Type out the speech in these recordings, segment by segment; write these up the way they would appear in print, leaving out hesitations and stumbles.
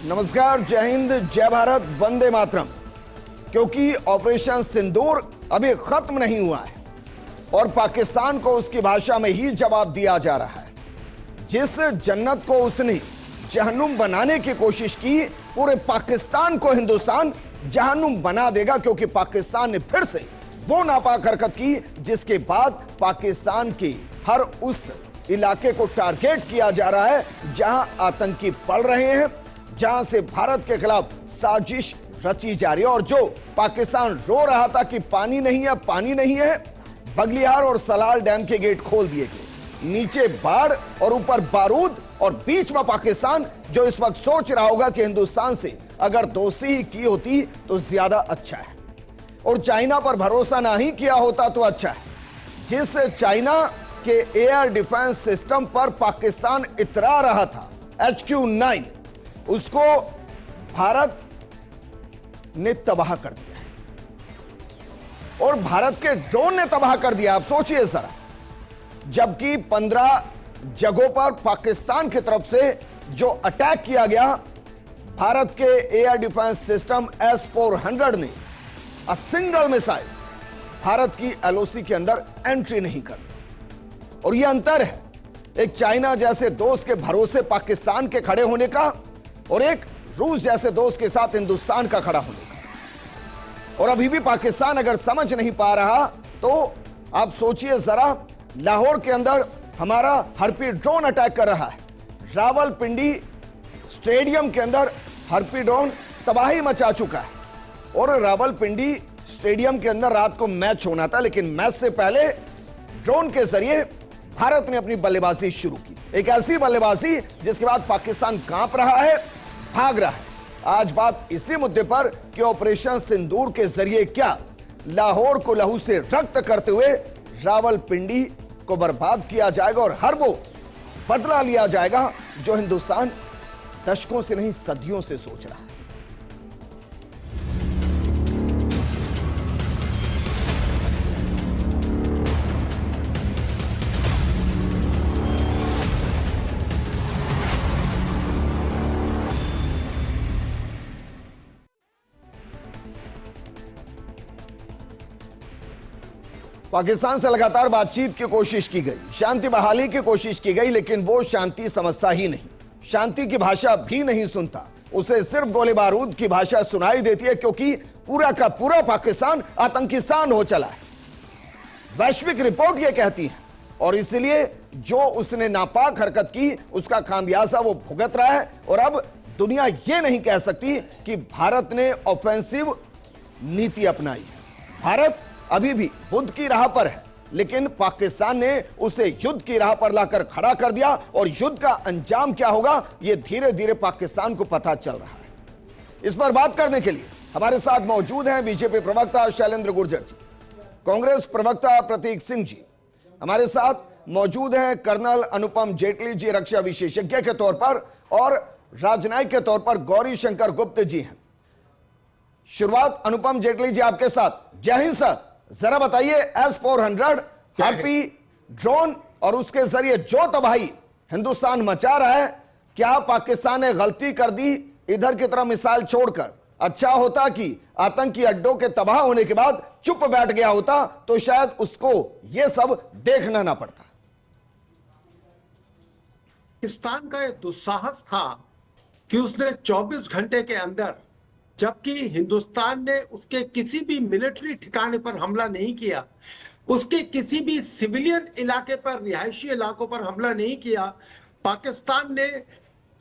नमस्कार, जय हिंद, जय भारत, वंदे मातरम। क्योंकि ऑपरेशन सिंदूर अभी खत्म नहीं हुआ है और पाकिस्तान को उसकी भाषा में ही जवाब दिया जा रहा है। जिस जन्नत को उसने जहन्नुम बनाने की कोशिश की, पूरे पाकिस्तान को हिंदुस्तान जहन्नुम बना देगा, क्योंकि पाकिस्तान ने फिर से वो नापाक हरकत की जिसके बाद पाकिस्तान के हर उस इलाके को टारगेट किया जा रहा है जहां आतंकी पल रहे हैं, जहां से भारत के खिलाफ साजिश रची जा रही है। और जो पाकिस्तान रो रहा था कि पानी नहीं है, पानी नहीं है, बगलियार और सलाल डैम के गेट खोल दिए गए। नीचे बाढ़ और ऊपर बारूद और बीच में पाकिस्तान, जो इस वक्त सोच रहा होगा कि हिंदुस्तान से अगर दोस्ती ही की होती तो ज्यादा अच्छा है और चाइना पर भरोसा ना ही किया होता तो अच्छा है। जिस चाइना के एयर डिफेंस सिस्टम पर पाकिस्तान इतरा रहा था, HQ-9, उसको भारत ने तबाह कर दिया और भारत के ड्रोन ने तबाह कर दिया। आप सोचिए जरा, जबकि 15 जगहों पर पाकिस्तान की तरफ से जो अटैक किया गया, भारत के एयर डिफेंस सिस्टम S-400 ने अ सिंगल मिसाइल भारत की LOC के अंदर एंट्री नहीं कर दी। और यह अंतर है एक चाइना जैसे दोस्त के भरोसे पाकिस्तान के खड़े होने का और एक रूस जैसे दोस्त के साथ हिंदुस्तान का खड़ा होने का। और अभी भी पाकिस्तान अगर समझ नहीं पा रहा तो आप सोचिए जरा, लाहौर के अंदर हमारा हरपी ड्रोन अटैक कर रहा है, रावलपिंडी स्टेडियम के अंदर हरपी ड्रोन तबाही मचा चुका है। और रावलपिंडी स्टेडियम के अंदर रात को मैच होना था, लेकिन मैच से पहले ड्रोन के जरिए भारत ने अपनी बल्लेबाजी शुरू की, एक ऐसी बल्लेबाजी जिसके बाद पाकिस्तान कांप रहा है, भाग रहा है। आज बात इसी मुद्दे पर कि ऑपरेशन सिंदूर के जरिए क्या लाहौर को लहू से रक्त करते हुए रावलपिंडी को बर्बाद किया जाएगा और हर वो बदला लिया जाएगा जो हिंदुस्तान दशकों से नहीं सदियों से सोच रहा है। पाकिस्तान से लगातार बातचीत की कोशिश की गई, शांति बहाली की कोशिश की गई, लेकिन वो शांति समझता ही नहीं, शांति की भाषा भी नहीं सुनता। उसे सिर्फ गोले बारूद की भाषा सुनाई देती है, क्योंकि पूरा का पूरा पाकिस्तान आतंकिस्तान हो चला है। वैश्विक रिपोर्ट ये कहती है और इसलिए जो उसने नापाक हरकत की उसका खामियाजा वो भुगत रहा है। और अब दुनिया ये नहीं कह सकती कि भारत ने ऑफेंसिव नीति अपनाई है। भारत अभी भी युद्ध की राह पर है, लेकिन पाकिस्तान ने उसे युद्ध की राह पर लाकर खड़ा कर दिया और युद्ध का अंजाम क्या होगा ये धीरे धीरे पाकिस्तान को पता चल रहा है। इस पर बात करने के लिए हमारे साथ मौजूद हैं बीजेपी प्रवक्ता शैलेंद्र गुर्जर जी, कांग्रेस प्रवक्ता प्रतीक सिंह जी, हमारे साथ मौजूद हैं कर्नल अनुपम जेटली जी, रक्षा विशेषज्ञ के तौर पर, और राजनयिक के तौर पर गौरी शंकर गुप्त जी हैं। शुरुआत अनुपम जेटली जी आपके साथ। जय हिंद सर, जरा बताइए S-400 हरपी ड्रोन और उसके जरिए जो तबाही हिंदुस्तान मचा रहा है, क्या पाकिस्तान ने गलती कर दी इधर की तरफ मिसाइल छोड़कर? अच्छा होता कि आतंकी अड्डों के तबाह होने के बाद चुप बैठ गया होता तो शायद उसको यह सब देखना ना पड़ता। पाकिस्तान का यह दुस्साहस था कि उसने 24 घंटे के अंदर, जबकि हिंदुस्तान ने उसके किसी भी मिलिट्री ठिकाने पर हमला नहीं किया, उसके किसी भी सिविलियन इलाके पर, रिहायशी इलाकों पर हमला नहीं किया, पाकिस्तान ने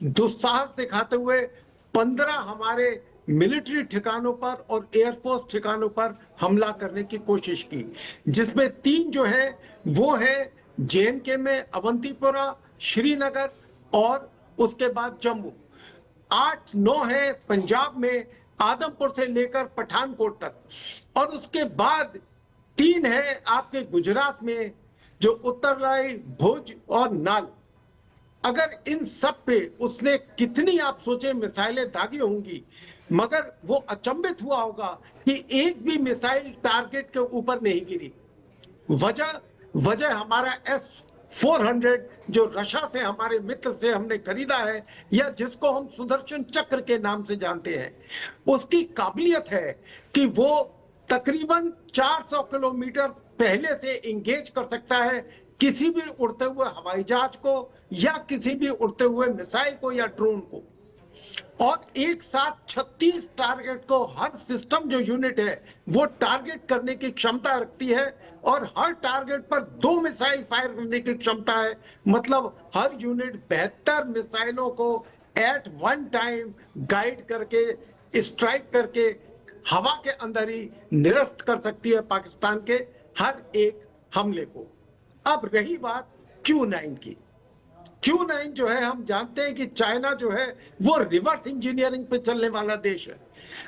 दुस्साहस दिखाते हुए 15 हमारे मिलिट्री ठिकानों पर और एयरफोर्स ठिकानों पर हमला करने की कोशिश की, जिसमें 3 जो है वो है JNK में अवंतीपुरा, श्रीनगर और उसके बाद जम्मू। 8-9 है पंजाब में आदमपुर से लेकर पठानकोट तक, और उसके बाद 3 है आपके गुजरात में जो उत्तरलाई, भुज और नाल। अगर इन सब पे उसने कितनी आप सोचे मिसाइलें दागी होंगी, मगर वो अचंभित हुआ होगा कि एक भी मिसाइल टारगेट के ऊपर नहीं गिरी। वजह हमारा 400 जो रशिया से हमारे मित्र से हमने खरीदा है, या जिसको हम सुदर्शन चक्र के नाम से जानते हैं, उसकी काबिलियत है कि वो तकरीबन 400 किलोमीटर पहले से इंगेज कर सकता है किसी भी उड़ते हुए हवाई जहाज को, या किसी भी उड़ते हुए मिसाइल को या ड्रोन को, और एक साथ 36 टारगेट को हर सिस्टम जो यूनिट है वो टारगेट करने की क्षमता रखती है, और हर टारगेट पर 2 मिसाइल फायर करने की क्षमता है। मतलब हर यूनिट 72 मिसाइलों को एट वन टाइम गाइड करके, स्ट्राइक करके हवा के अंदर ही निरस्त कर सकती है पाकिस्तान के हर एक हमले को। अब रही बात Q9 की, Q9 जो है, हम जानते हैं कि चाइना जो है वो रिवर्स इंजीनियरिंग पे चलने वाला देश है।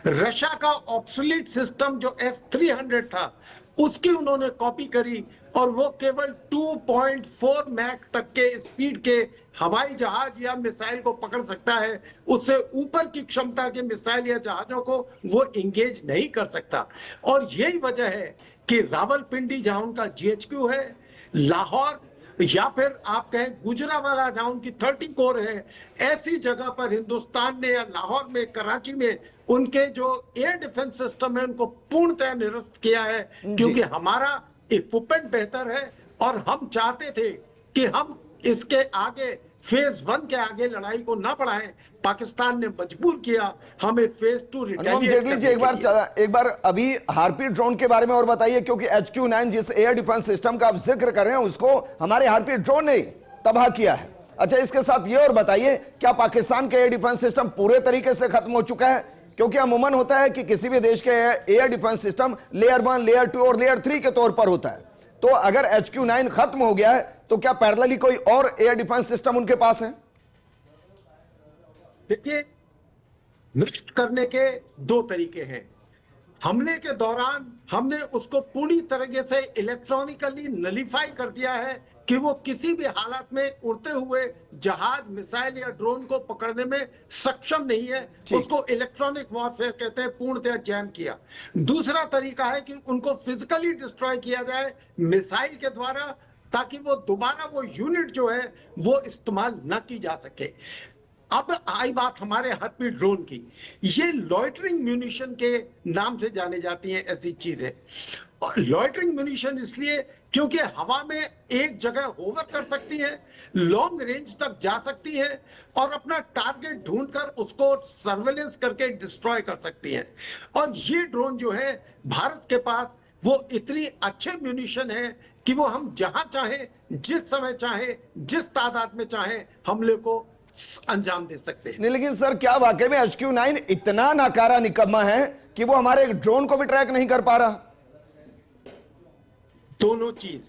रशिया का ऑब्सोलीट सिस्टम जो S-300 था उसकी उन्होंने कॉपी करी, और वो केवल 2.4 मैक तक के स्पीड के हवाई जहाज या मिसाइल को पकड़ सकता है। उससे ऊपर की क्षमता के मिसाइल या जहाजों को वो इंगेज नहीं कर सकता। और यही वजह है कि रावलपिंडी जहां उनका GHQ है, लाहौर या फिर आप कहें गुजरावाला जहां उनकी 30 कोर है, ऐसी जगह पर हिंदुस्तान ने, या लाहौर में, कराची में उनके जो एयर डिफेंस सिस्टम है उनको पूर्णतः निरस्त किया है, क्योंकि हमारा इक्विपमेंट बेहतर है। और हम चाहते थे कि हम इसके आगे फेज 1 के आगे लड़ाई को ना बढ़ाएं। पाकिस्तान ने मजबूर किया हमें फेज 2 जेटली जी एक बार अभी हार्पी ड्रोन के बारे में और बताइए, क्योंकि HQ9 जिस एयर डिफेंस सिस्टम का आप जिक्र कर रहे हैं उसको हमारे हार्पी ड्रोन ने तबाह किया है। अच्छा, इसके साथ ये और बताइए, क्या पाकिस्तान का एयर डिफेंस सिस्टम पूरे तरीके से खत्म हो चुका है? क्योंकि अमूमन होता है कि किसी भी देश के air defence system layer 1, layer 2 और लेयर 3 के तौर पर होता है। तो अगर HQ9 खत्म हो गया है तो क्या पैरेलली कोई और एयर डिफेंस सिस्टम उनके पास है? देखिए, नष्ट करने के 2 तरीके हैं। हमले के दौरान हमने उसको पूरी तरीके से इलेक्ट्रॉनिकली नलीफाई कर दिया है कि वो किसी भी हालत में उड़ते हुए जहाज, मिसाइल या ड्रोन को पकड़ने में सक्षम नहीं है। उसको इलेक्ट्रॉनिक वॉरफेयर कहते हैं, पूर्णतः जैम किया। दूसरा तरीका है कि उनको फिजिकली डिस्ट्रॉय किया जाए मिसाइल के द्वारा, ताकि वो दोबारा वो यूनिट जो है वो इस्तेमाल न की जा सके। अब आई बात हमारे हार्पी ड्रोन की। ये लॉइटरिंग म्यूनिशन के नाम से जाने जाती हैं ऐसी चीजें। और लॉइटरिंग म्यूनिशन इसलिए क्योंकि हवा में एक जगह होवर कर सकती है, लॉन्ग रेंज तक जा सकती है, और अपना टारगेट ढूंढकर उसको सर्वेलेंस करके डिस्ट्रॉय कर सकती है। और ये ड्रोन जो है भारत के पास वो इतनी अच्छे म्यूनिशन है कि वो हम जहां चाहे, जिस समय चाहे, जिस तादाद में चाहे हमले को अंजाम दे सकते हैं। नहीं, लेकिन सर क्या वाकई में HQ9 इतना नाकारा निकम्मा है कि वो हमारे एक ड्रोन को भी ट्रैक नहीं कर पा रहा? दोनों चीज,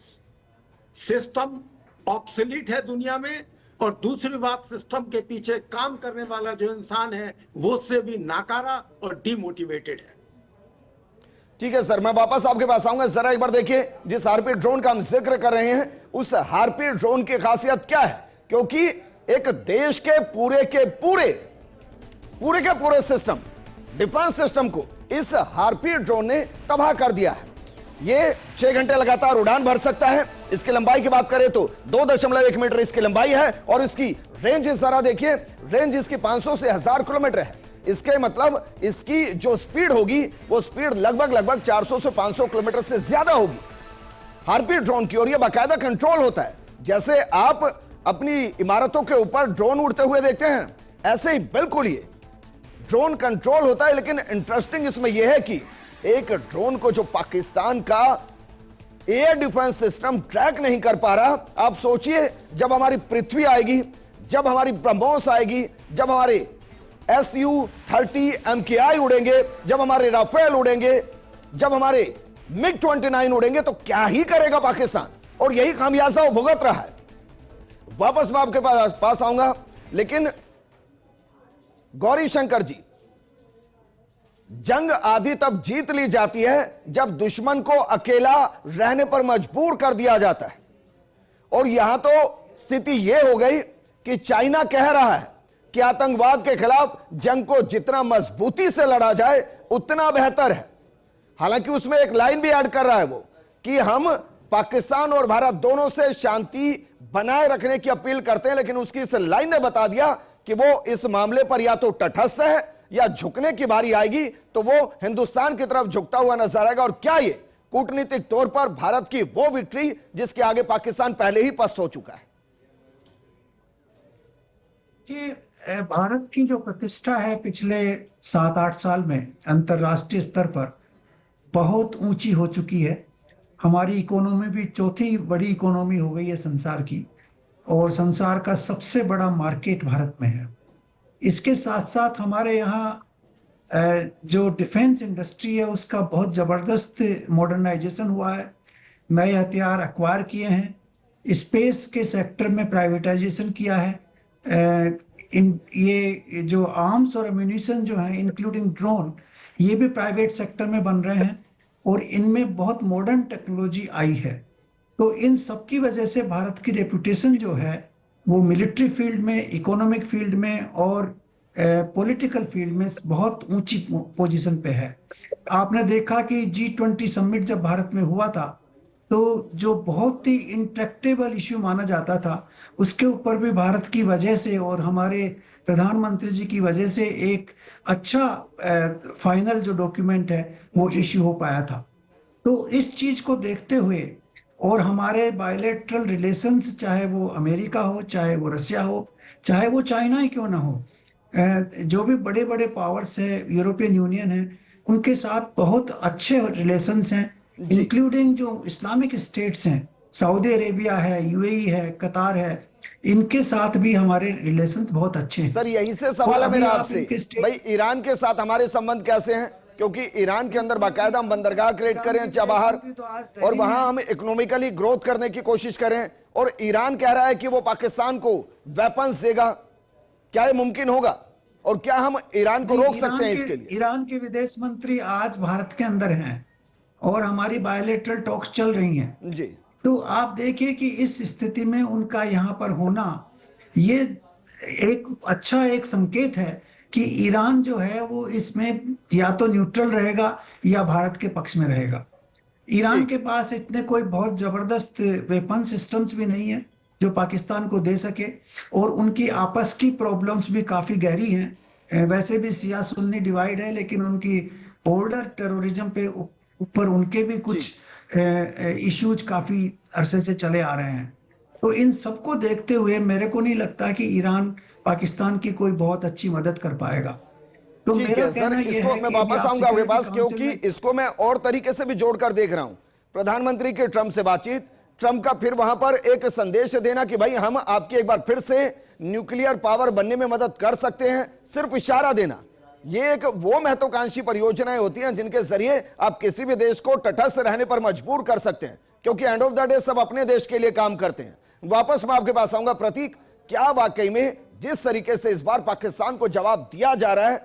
सिस्टम ऑब्सोलीट है दुनिया में, और दूसरी बात सिस्टम के पीछे काम करने वाला जो इंसान है वो उससे भी नाकारा और डिमोटिवेटेड है। ठीक है सर, मैं वापस आपके पास आऊंगा। जरा एक बार देखिए, जिस हार्पी ड्रोन का हम जिक्र कर रहे हैं उस हार्पी ड्रोन की खासियत क्या है, क्योंकि एक देश के पूरे सिस्टम, डिफेंस सिस्टम को इस हार्पी ड्रोन ने तबाह कर दिया है। ये 6 घंटे लगातार उड़ान भर सकता है। इसकी लंबाई की बात करें तो 2.1 मीटर इसकी लंबाई है, और इसकी रेंज जरा देखिए, रेंज इसकी 500 से 1000 किलोमीटर है। इसके मतलब इसकी जो स्पीड होगी वो स्पीड लगभग 400 से 500 किलोमीटर से ज्यादा होगी हार्पी ड्रोन की। और ये बाकायदा कंट्रोल होता है, जैसे आप अपनी इमारतों के ऊपर ड्रोन उड़ते हुए देखते हैं, ऐसे ही बिल्कुल ये ड्रोन कंट्रोल होता है। लेकिन इंटरेस्टिंग इसमें यह है कि एक ड्रोन को जो पाकिस्तान का एयर डिफेंस सिस्टम ट्रैक नहीं कर पा रहा, आप सोचिए जब हमारी पृथ्वी आएगी, जब हमारी ब्रह्मोस आएगी, जब हमारे Su-30 MKI उड़ेंगे, जब हमारे राफेल उड़ेंगे, जब हमारे MiG-29 उड़ेंगे, तो क्या ही करेगा पाकिस्तान। और यही खामियाजा वो भुगत रहा है। वापस मैं आपके पास आऊंगा, लेकिन गौरी शंकर जी, जंग आधी तब जीत ली जाती है जब दुश्मन को अकेला रहने पर मजबूर कर दिया जाता है। और यहां तो स्थिति यह हो गई कि चाइना कह रहा है कि आतंकवाद के खिलाफ जंग को जितना मजबूती से लड़ा जाए उतना बेहतर है। हालांकि उसमें एक लाइन भी ऐड कर रहा है वो कि हम पाकिस्तान और भारत दोनों से शांति बनाए रखने की अपील करते हैं, लेकिन उसकी इस लाइन ने बता दिया कि वो इस मामले पर या तो तटस्थ है या झुकने की बारी आएगी तो वो हिंदुस्तान की तरफ झुकता हुआ नजर आएगा। और क्या ये कूटनीतिक तौर पर भारत की वो विक्ट्री जिसके आगे पाकिस्तान पहले ही पस्त हो चुका है? ये भारत की जो प्रतिष्ठा है पिछले 7-8 साल में अंतर्राष्ट्रीय स्तर पर बहुत ऊंची हो चुकी है। हमारी इकोनॉमी भी चौथी बड़ी इकोनॉमी हो गई है संसार की, और संसार का सबसे बड़ा मार्केट भारत में है। इसके साथ साथ हमारे यहाँ जो डिफेंस इंडस्ट्री है उसका बहुत ज़बरदस्त मॉडर्नाइजेशन हुआ है, नए हथियार एक्वायर किए हैं, स्पेस के सेक्टर में प्राइवेटाइजेशन किया है। ये जो आर्म्स और एम्यूनिशन जो है इंक्लूडिंग ड्रोन, ये भी प्राइवेट सेक्टर में बन रहे हैं और इनमें बहुत मॉडर्न टेक्नोलॉजी आई है। तो इन सब की वजह से भारत की रेपुटेशन जो है वो मिलिट्री फील्ड में, इकोनॉमिक फील्ड में और पॉलिटिकल फील्ड में बहुत ऊंची पोजीशन पे है। आपने देखा कि G20 समिट जब भारत में हुआ था तो जो बहुत ही इंट्रैक्टेबल इश्यू माना जाता था उसके ऊपर भी भारत की वजह से और हमारे प्रधानमंत्री जी की वजह से एक अच्छा फाइनल जो डॉक्यूमेंट है वो इश्यू हो पाया था। तो इस चीज को देखते हुए और हमारे बायलैटरल रिलेशंस, चाहे वो अमेरिका हो, चाहे वो रशिया हो, चाहे वो चाइना ही क्यों ना हो, जो भी बड़े बड़े पावर्स है, यूरोपियन यूनियन है, उनके साथ बहुत अच्छे रिलेशंस हैं, इंक्लूडिंग जो इस्लामिक स्टेट्स हैं, सऊदी अरेबिया है, यूएई है, कतार है, इनके साथ भी हमारे रिलेशंस बहुत अच्छे हैं। सर यहीं से सवाल है मेरा आपसे, भाई ईरान के साथ हमारे संबंध कैसे हैं? क्योंकि ईरान के अंदर बाकायदा हम बंदरगाह क्रिएट करें चाबहार, और वहां हम इकोनॉमिकली ग्रोथ करने की कोशिश करें, और ईरान कह रहा है कि वो पाकिस्तान को वेपन्स देगा। क्या ये मुमकिन होगा और क्या हम ईरान को रोक सकते हैं इसके लिए? ईरान के विदेश मंत्री आज भारत के अंदर हैं और हमारी बायलैटरल टॉक्स चल रही हैं जी। तो आप देखिए कि इस स्थिति में उनका यहाँ पर होना ये एक अच्छा एक संकेत है कि ईरान जो है वो इसमें या तो न्यूट्रल रहेगा या भारत के पक्ष में रहेगा। ईरान के पास इतने कोई बहुत जबरदस्त वेपन सिस्टम्स भी नहीं है जो पाकिस्तान को दे सके, और उनकी आपस की प्रॉब्लम्स भी काफी गहरी हैं। वैसे भी सिया सुन्नी डिवाइड है, लेकिन उनकी बॉर्डर टेररिज्म पे ऊपर उनके भी कुछ इश्यूज काफी अरसे से चले आ रहे हैं। तो इन सबको देखते हुए मेरे को नहीं लगता कि ईरान पाकिस्तान की कोई बहुत अच्छी मदद कर पाएगा। तो मेरा कहना ये है मैं वापस आऊंगा आपके पास, क्योंकि इसको मैं और तरीके से भी जोड़कर देख रहा हूं। प्रधानमंत्री के ट्रंप से बातचीत, ट्रंप का फिर वहां पर एक संदेश देना कि भाई हम आपकी एक बार फिर से न्यूक्लियर पावर बनने में मदद कर सकते हैं, सिर्फ इशारा देना। ये एक वो महत्वाकांक्षी परियोजनाएं होती हैं जिनके जरिए आप किसी भी देश को तटस्थ रहने पर मजबूर कर सकते हैं, क्योंकि एंड ऑफ द डे सब अपने देश के लिए काम करते हैं। वापस मैं आपके पास आऊंगा। प्रतीक, क्या वाकई में जिस तरीके से इस बार पाकिस्तान को जवाब दिया जा रहा है,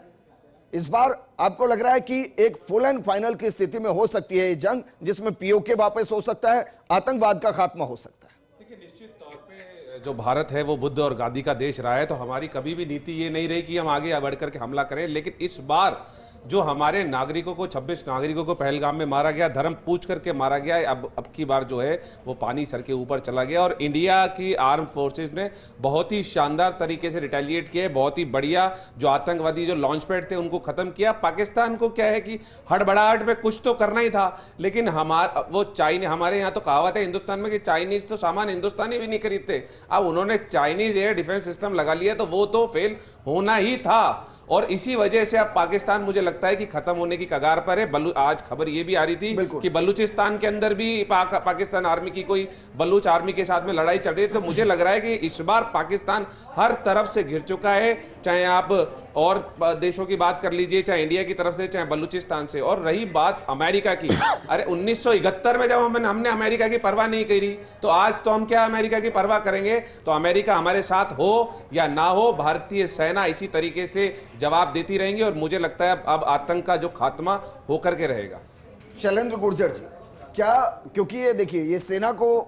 इस बार आपको लग रहा है कि एक फुल एंड फाइनल की स्थिति में हो सकती है ये जंग, जिसमें पीओके वापस हो सकता है, आतंकवाद का खात्मा हो सकता है? देखिए, निश्चित तौर पे जो भारत है वो बुद्ध और गांधी का देश रहा है, तो हमारी कभी भी नीति ये नहीं रही कि हम आगे बढ़ करके हमला करें। लेकिन इस बार जो हमारे नागरिकों को 26 नागरिकों को पहलगाम में मारा गया, धर्म पूछ करके मारा गया, अब की बार जो है वो पानी सर के ऊपर चला गया, और इंडिया की आर्म फोर्सेस ने बहुत ही शानदार तरीके से रिटेलिएट किया, बहुत ही बढ़िया जो आतंकवादी जो लॉन्च पैड थे उनको खत्म किया। पाकिस्तान को क्या है कि हड़बड़ाहट में कुछ तो करना ही था, लेकिन हमारे यहाँ तो कहावत है हिंदुस्तान में कि चाइनीज तो सामान हिंदुस्तानी भी नहीं खरीदते। अब उन्होंने चाइनीज एयर डिफेंस सिस्टम लगा लिया तो वो तो फेल होना ही था, और इसी वजह से अब पाकिस्तान मुझे लगता है कि खत्म होने की कगार पर है। आज खबर ये भी आ रही थी कि बलूचिस्तान के अंदर भी पाकिस्तान आर्मी की कोई बलूच आर्मी के साथ में लड़ाई चल रही है। तो मुझे लग रहा है कि इस बार पाकिस्तान हर तरफ से घिर चुका है, चाहे आप और देशों की बात कर लीजिए, चाहे इंडिया की तरफ से, चाहे बलूचिस्तान से। और रही बात अमेरिका की, अरे 1971 में जब हमने अमेरिका की परवाह नहीं करी, तो आज तो हम क्या अमेरिका की परवाह करेंगे? तो अमेरिका हमारे साथ हो या ना हो, भारतीय सेना इसी तरीके से जवाब देती रहेंगी, और मुझे लगता है अब आतंक का जो खात्मा होकर के रहेगा। शैलेंद्र गुर्जर जी, क्या, क्योंकि ये देखिए ये सेना को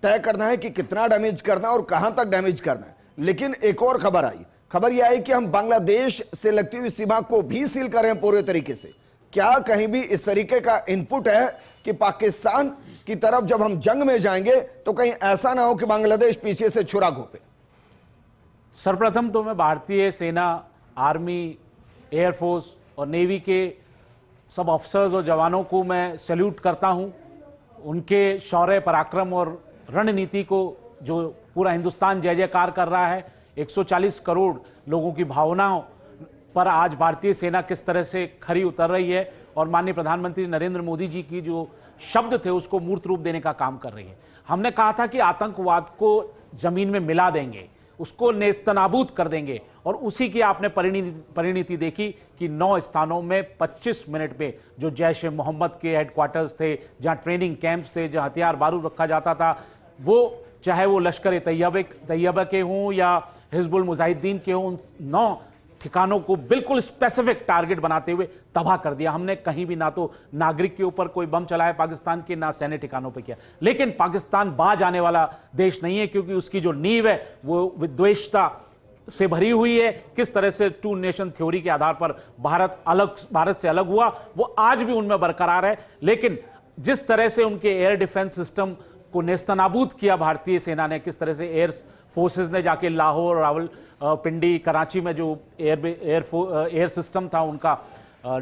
तय करना है कि कितना डैमेज करना है और कहां तक डैमेज करना है, लेकिन एक और खबर आई, खबर यह आई कि हम बांग्लादेश से लगती हुई सीमा को भी सील कर रहे हैं पूरे तरीके से। क्या कहीं भी इस तरीके का इनपुट है कि पाकिस्तान की तरफ जब हम जंग में जाएंगे तो कहीं ऐसा ना हो कि बांग्लादेश पीछे से छुरा घोंपे? सर्वप्रथम तो मैं भारतीय सेना, आर्मी, एयरफोर्स और नेवी के सब ऑफिसर्स और जवानों को मैं सैल्यूट करता हूं। उनके शौर्य, पराक्रम और रणनीति को जो पूरा हिंदुस्तान जय जयकार कर रहा है, 140 करोड़ लोगों की भावनाओं पर आज भारतीय सेना किस तरह से खरी उतर रही है और माननीय प्रधानमंत्री नरेंद्र मोदी जी की जो शब्द थे उसको मूर्त रूप देने का काम कर रही है। हमने कहा था कि आतंकवाद को जमीन में मिला देंगे, उसको नेस्तनाबूद कर देंगे, और उसी की आपने परिणति देखी कि 9 स्थानों में 25 मिनट पे जो जैश ए मोहम्मद के हेडक्वार्टर्स थे, जहां ट्रेनिंग कैंप्स थे, जहां हथियार बारूद रखा जाता था, वो चाहे वो लश्कर ए तैयबा के हों या हिजबुल मुजाहिदीन के हों, उन 9 ठिकानों को बिल्कुल स्पेसिफिक टारगेट बनाते हुए तबाह कर दिया। हमने कहीं भी ना तो नागरिक के ऊपर कोई बम चलाया पाकिस्तान के, ना सैन्य ठिकानों पे किया। लेकिन पाकिस्तान बाज आने वाला देश नहीं है, क्योंकि उसकी जो नींव है वो विद्वेषता से भरी हुई है। किस तरह से 2 नेशन थ्योरी के आधार पर भारत से अलग हुआ, वो आज भी उनमें बरकरार है। लेकिन जिस तरह से उनके एयर डिफेंस सिस्टम को नेस्तनाबूद किया भारतीय सेना ने, किस तरह से एयर फोर्सेस ने जाके लाहौर, रावलपिंडी, कराची में जो एयर सिस्टम था उनका,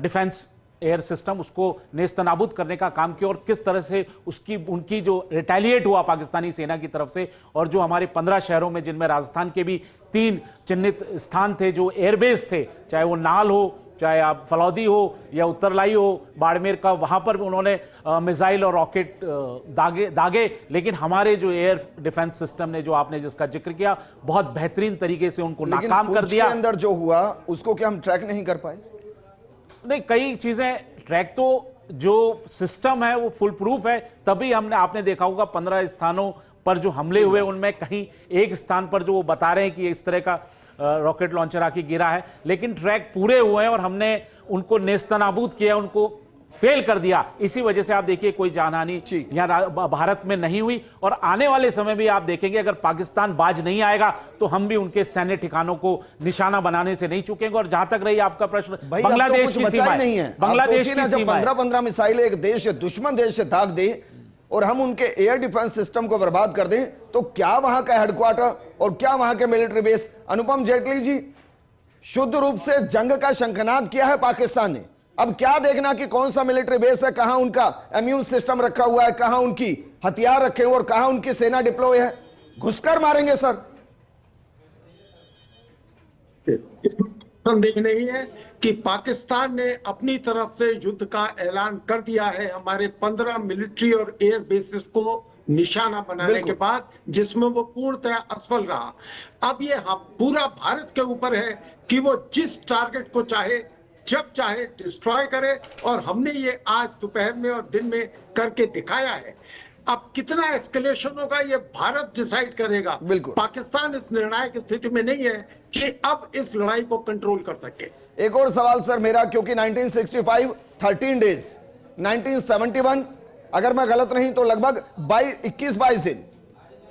डिफेंस एयर सिस्टम, उसको नेस्तनाबूद करने का काम किया, और किस तरह से उनकी जो रिटेलिएट हुआ पाकिस्तानी सेना की तरफ से। और जो हमारे 15 शहरों में, जिनमें राजस्थान के भी 3 चिन्हित स्थान थे जो एयरबेस थे, चाहे वो नाल हो, चाहे आप फलौदी हो या उत्तरलाई हो, बाड़मेर का, वहां पर उन्होंने मिसाइल और रॉकेट दागे। लेकिन हमारे जो एयर डिफेंस सिस्टम ने, जो आपने जिसका जिक्र किया, बहुत बेहतरीन तरीके से उनको नाकाम कर दिया। अंदर जो हुआ उसको क्या हम ट्रैक नहीं कर पाए? नहीं, कई चीजें ट्रैक, तो जो सिस्टम है वो फुल प्रूफ है। तभी आपने देखा होगा 15 स्थानों पर जो हमले हुए, उनमें कहीं एक स्थान पर जो वो बता रहे हैं कि इस तरह का रॉकेट लॉन्चर आके गिरा है, लेकिन ट्रैक पूरे हुए हैं और हमने उनको नेस्तनाबूद किया, उनको फेल कर दिया। इसी वजह से आप देखिए कोई जानहानि यहाँ भारत में नहीं हुई। और आने वाले समय भी आप देखेंगे, अगर पाकिस्तान बाज नहीं आएगा तो हम भी उनके सैन्य ठिकानों को निशाना बनाने से नहीं चूकेंगे। और जहां तक रही आपका प्रश्न, बांग्लादेश की सीमा नहीं है, बांग्लादेश की सीमा 15-15 मिसाइलें एक देश, दुश्मन देश से दाग दे और हम उनके एयर डिफेंस सिस्टम को बर्बाद कर दें, तो क्या वहां का हेडक्वार्टर और क्या वहां के मिलिट्री बेस? अनुपम जेटली जी, शुद्ध रूप से जंग का शंखनाद किया है पाकिस्तान ने। अब क्या देखना कि कौन सा मिलिट्री बेस है, कहां उनका इम्यून सिस्टम रखा हुआ है, कहां उनकी हथियार रखे हुए और कहां उनकी सेना डिप्लॉय है। घुसकर मारेंगे सर। संदेह नहीं है कि पाकिस्तान ने अपनी तरफ से युद्ध का ऐलान कर दिया है हमारे 15 मिलिट्री और एयर बेसिस को निशाना बनाने के बाद, जिसमें वो पूर्णतः असफल रहा। अब ये पूरा भारत के ऊपर है कि वो जिस टारगेट को चाहे, जब चाहे डिस्ट्रॉय करे, और हमने ये आज दोपहर में और दिन में करके दिखाया है। अब कितना एस्केलेशन होगा ये भारत डिसाइड करेगा। पाकिस्तान इस निर्णायक स्थिति में नहीं है कि अब इस लड़ाई को कंट्रोल कर सके। एक और सवाल सर मेरा, क्योंकि 1965 13 डेज, 1971 अगर मैं गलत नहीं तो लगभग 21-22 दिन,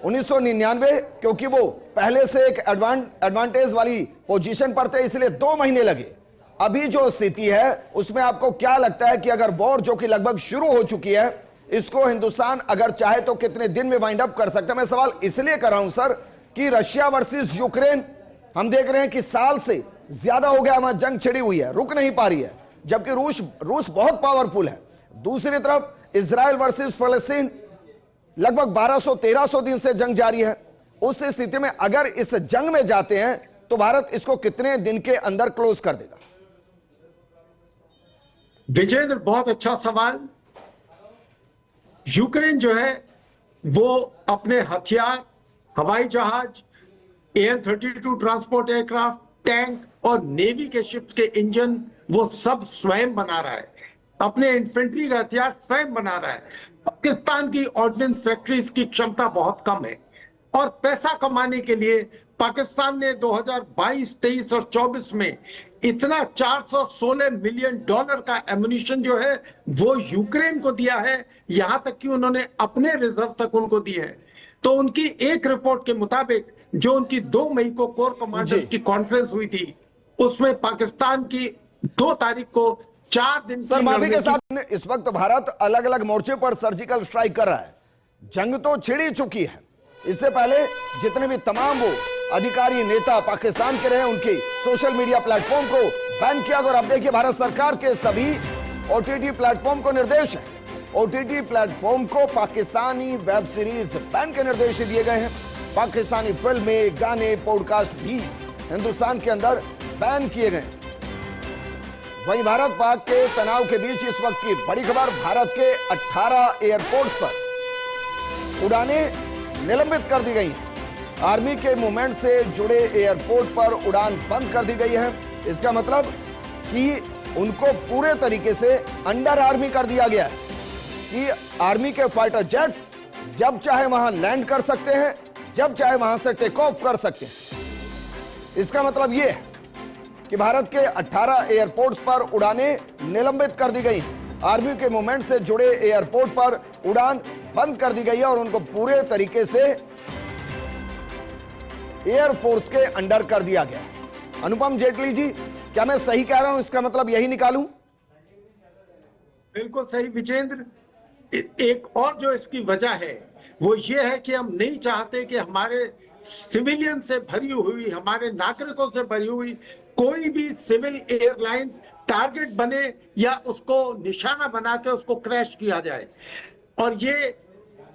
1999 क्योंकि वो पहले से एक एडवांटेज वाली पोजीशन पर थे इसलिए 2 महीने लगे। अभी जो स्थिति है उसमें आपको क्या लगता है कि अगर वॉर जो कि लगभग शुरू हो चुकी है, इसको हिंदुस्तान अगर चाहे तो कितने दिन में वाइंड अप कर सकता है? मैं सवाल इसलिए कर रहा हूं सर कि रशिया वर्सेस यूक्रेन हम देख रहे हैं कि साल से ज्यादा हो गया वहां जंग छिड़ी हुई है, रुक नहीं पा रही है, जबकि रूस बहुत पावरफुल है। दूसरी तरफ इजराइल वर्सेस फलस्तीन लगभग 1200-1300 दिन से जंग जारी है। उस स्थिति में अगर इस जंग में जाते हैं तो भारत इसको कितने दिन के अंदर क्लोज कर देगा? विजेंद्र, बहुत अच्छा सवाल। यूक्रेन जो है वो अपने हथियार, हवाई जहाज, AN-32 ट्रांसपोर्ट एयरक्राफ्ट, टैंक और नेवी के शिप्स के इंजन वो सब स्वयं बना रहा है। अपने इन्फेंट्री का हथियार स्वयं बना रहा है। पाकिस्तान की ऑर्डिनेंस फैक्ट्रीज की क्षमता बहुत कम है और पैसा कमाने के लिए पाकिस्तान ने 2022, 23 और 24 में इतना $416 मिलियन का एमुनिशन जो है वो यूक्रेन को दिया है, यहां तक कि उन्होंने अपने रिजर्व तक उनको दिए हैं। तो उनकी एक रिपोर्ट के मुताबिक जो उनकी 2 मई को कोर कमांडर्स की कॉन्फ्रेंस हुई थी, उसमें पाकिस्तान की 2 तारीख को 4 दिन सर की माफी लड़ने के की साथ इस वक्त भारत अलग अलग मोर्चे पर सर्जिकल स्ट्राइक कर रहा है। जंग तो छिड़ ही चुकी है। इससे पहले जितने भी तमाम वो अधिकारी नेता पाकिस्तान के रहे, उनकी सोशल मीडिया प्लेटफॉर्म को बैन किया गया। और अब देखिए भारत सरकार के सभी ओटीटी प्लेटफॉर्म को निर्देश है, ओटीटी प्लेटफॉर्म को पाकिस्तानी वेब सीरीज बैन के निर्देश दिए गए हैं। पाकिस्तानी फिल्में, गाने, पॉडकास्ट भी हिंदुस्तान के अंदर बैन किए गए। वहीं भारत पाक के तनाव के बीच इस वक्त की बड़ी खबर, भारत के 18 एयरपोर्ट पर उड़ानें निलंबित कर दी गई हैं। आर्मी के मूवमेंट से जुड़े एयरपोर्ट पर उड़ान बंद कर दी गई है। इसका मतलब कि उनको पूरे तरीके से अंडर आर्मी कर दिया गया है कि आर्मी के फाइटर जेट्स जब चाहे वहां लैंड कर सकते हैं, जब चाहे वहां से टेक ऑफ कर सकते हैं। इसका मतलब यह है कि भारत के 18 एयरपोर्ट्स पर उड़ानें निलंबित कर दी गई हैं। आर्मी के मूवमेंट से जुड़े एयरपोर्ट पर उड़ान बंद कर दी गई है और उनको पूरे तरीके से एयरफोर्स के अंडर कर दिया गया। अनुपम जेटली जी, क्या मैं सही कह रहा हूं? इसका मतलब यही निकालूं? बिल्कुल सही विजेंद्र। एक और जो इसकी वजह है वो ये है कि हम नहीं चाहते कि हमारे सिविलियन से भरी हुई, हमारे नागरिकों से भरी हुई कोई भी सिविल एयरलाइंस टारगेट बने या उसको निशाना बना के उसको क्रैश किया जाए। और ये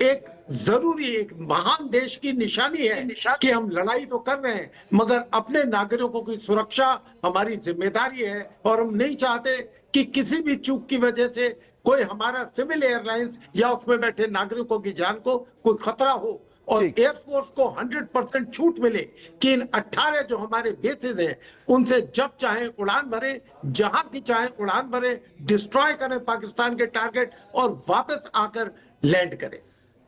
एक जरूरी, एक महान देश की निशानी है कि हम लड़ाई तो कर रहे हैं मगर अपने नागरिकों की सुरक्षा हमारी जिम्मेदारी है। और हम नहीं चाहते कि किसी भी चूक की वजह से कोई हमारा सिविल एयरलाइंस या उसमें बैठे नागरिकों की जान को कोई खतरा हो। और एयरफोर्स को 100% छूट मिले कि इन 18 जो हमारे बेसिस हैं उनसे जब चाहे उड़ान भरे, जहां की चाहे उड़ान भरे, डिस्ट्रॉय करें पाकिस्तान के टारगेट और वापस आकर लैंड करें।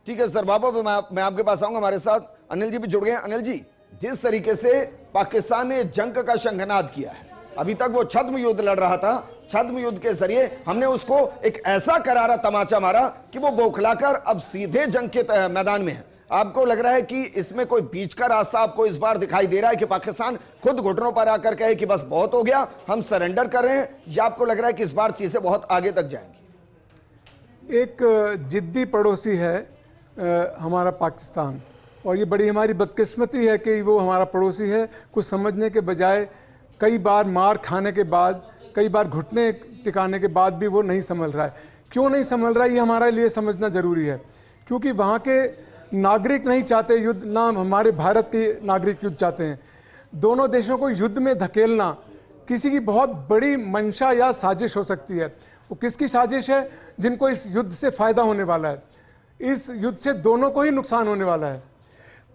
ठीक है सर, बाबा मैं आपके पास आऊंगा। हमारे साथ अनिल जी भी जुड़ गए हैं। अनिल जी, जिस तरीके से पाकिस्तान ने जंग का शंखनाद किया है, अभी तक वो छद्म युद्ध लड़ रहा था, छद्म युद्ध के जरिए हमने उसको एक ऐसा करारा तमाचा मारा कि वो बौखलाकर अब सीधे जंग के मैदान में है। आपको लग रहा है कि इसमें कोई बीच का रास्ता आपको इस बार दिखाई दे रहा है कि पाकिस्तान खुद घुटनों पर आकर कहे कि बस बहुत हो गया, हम सरेंडर कर रहे हैं, या आपको लग रहा है कि इस बार चीजें बहुत आगे तक जाएंगी? एक जिद्दी पड़ोसी है हमारा पाकिस्तान, और ये बड़ी हमारी बदकिस्मती है कि वो हमारा पड़ोसी है। कुछ समझने के बजाय कई बार मार खाने के बाद, कई बार घुटने टिकाने के बाद भी वो नहीं संभल रहा है। क्यों नहीं संभल रहा है ये हमारे लिए समझना ज़रूरी है, क्योंकि वहाँ के नागरिक नहीं चाहते युद्ध, ना हमारे भारत के नागरिक युद्ध चाहते हैं। दोनों देशों को युद्ध में धकेलना किसी की बहुत बड़ी मंशा या साजिश हो सकती है। वो किसकी साजिश है? जिनको इस युद्ध से फ़ायदा होने वाला है। इस युद्ध से दोनों को ही नुकसान होने वाला है।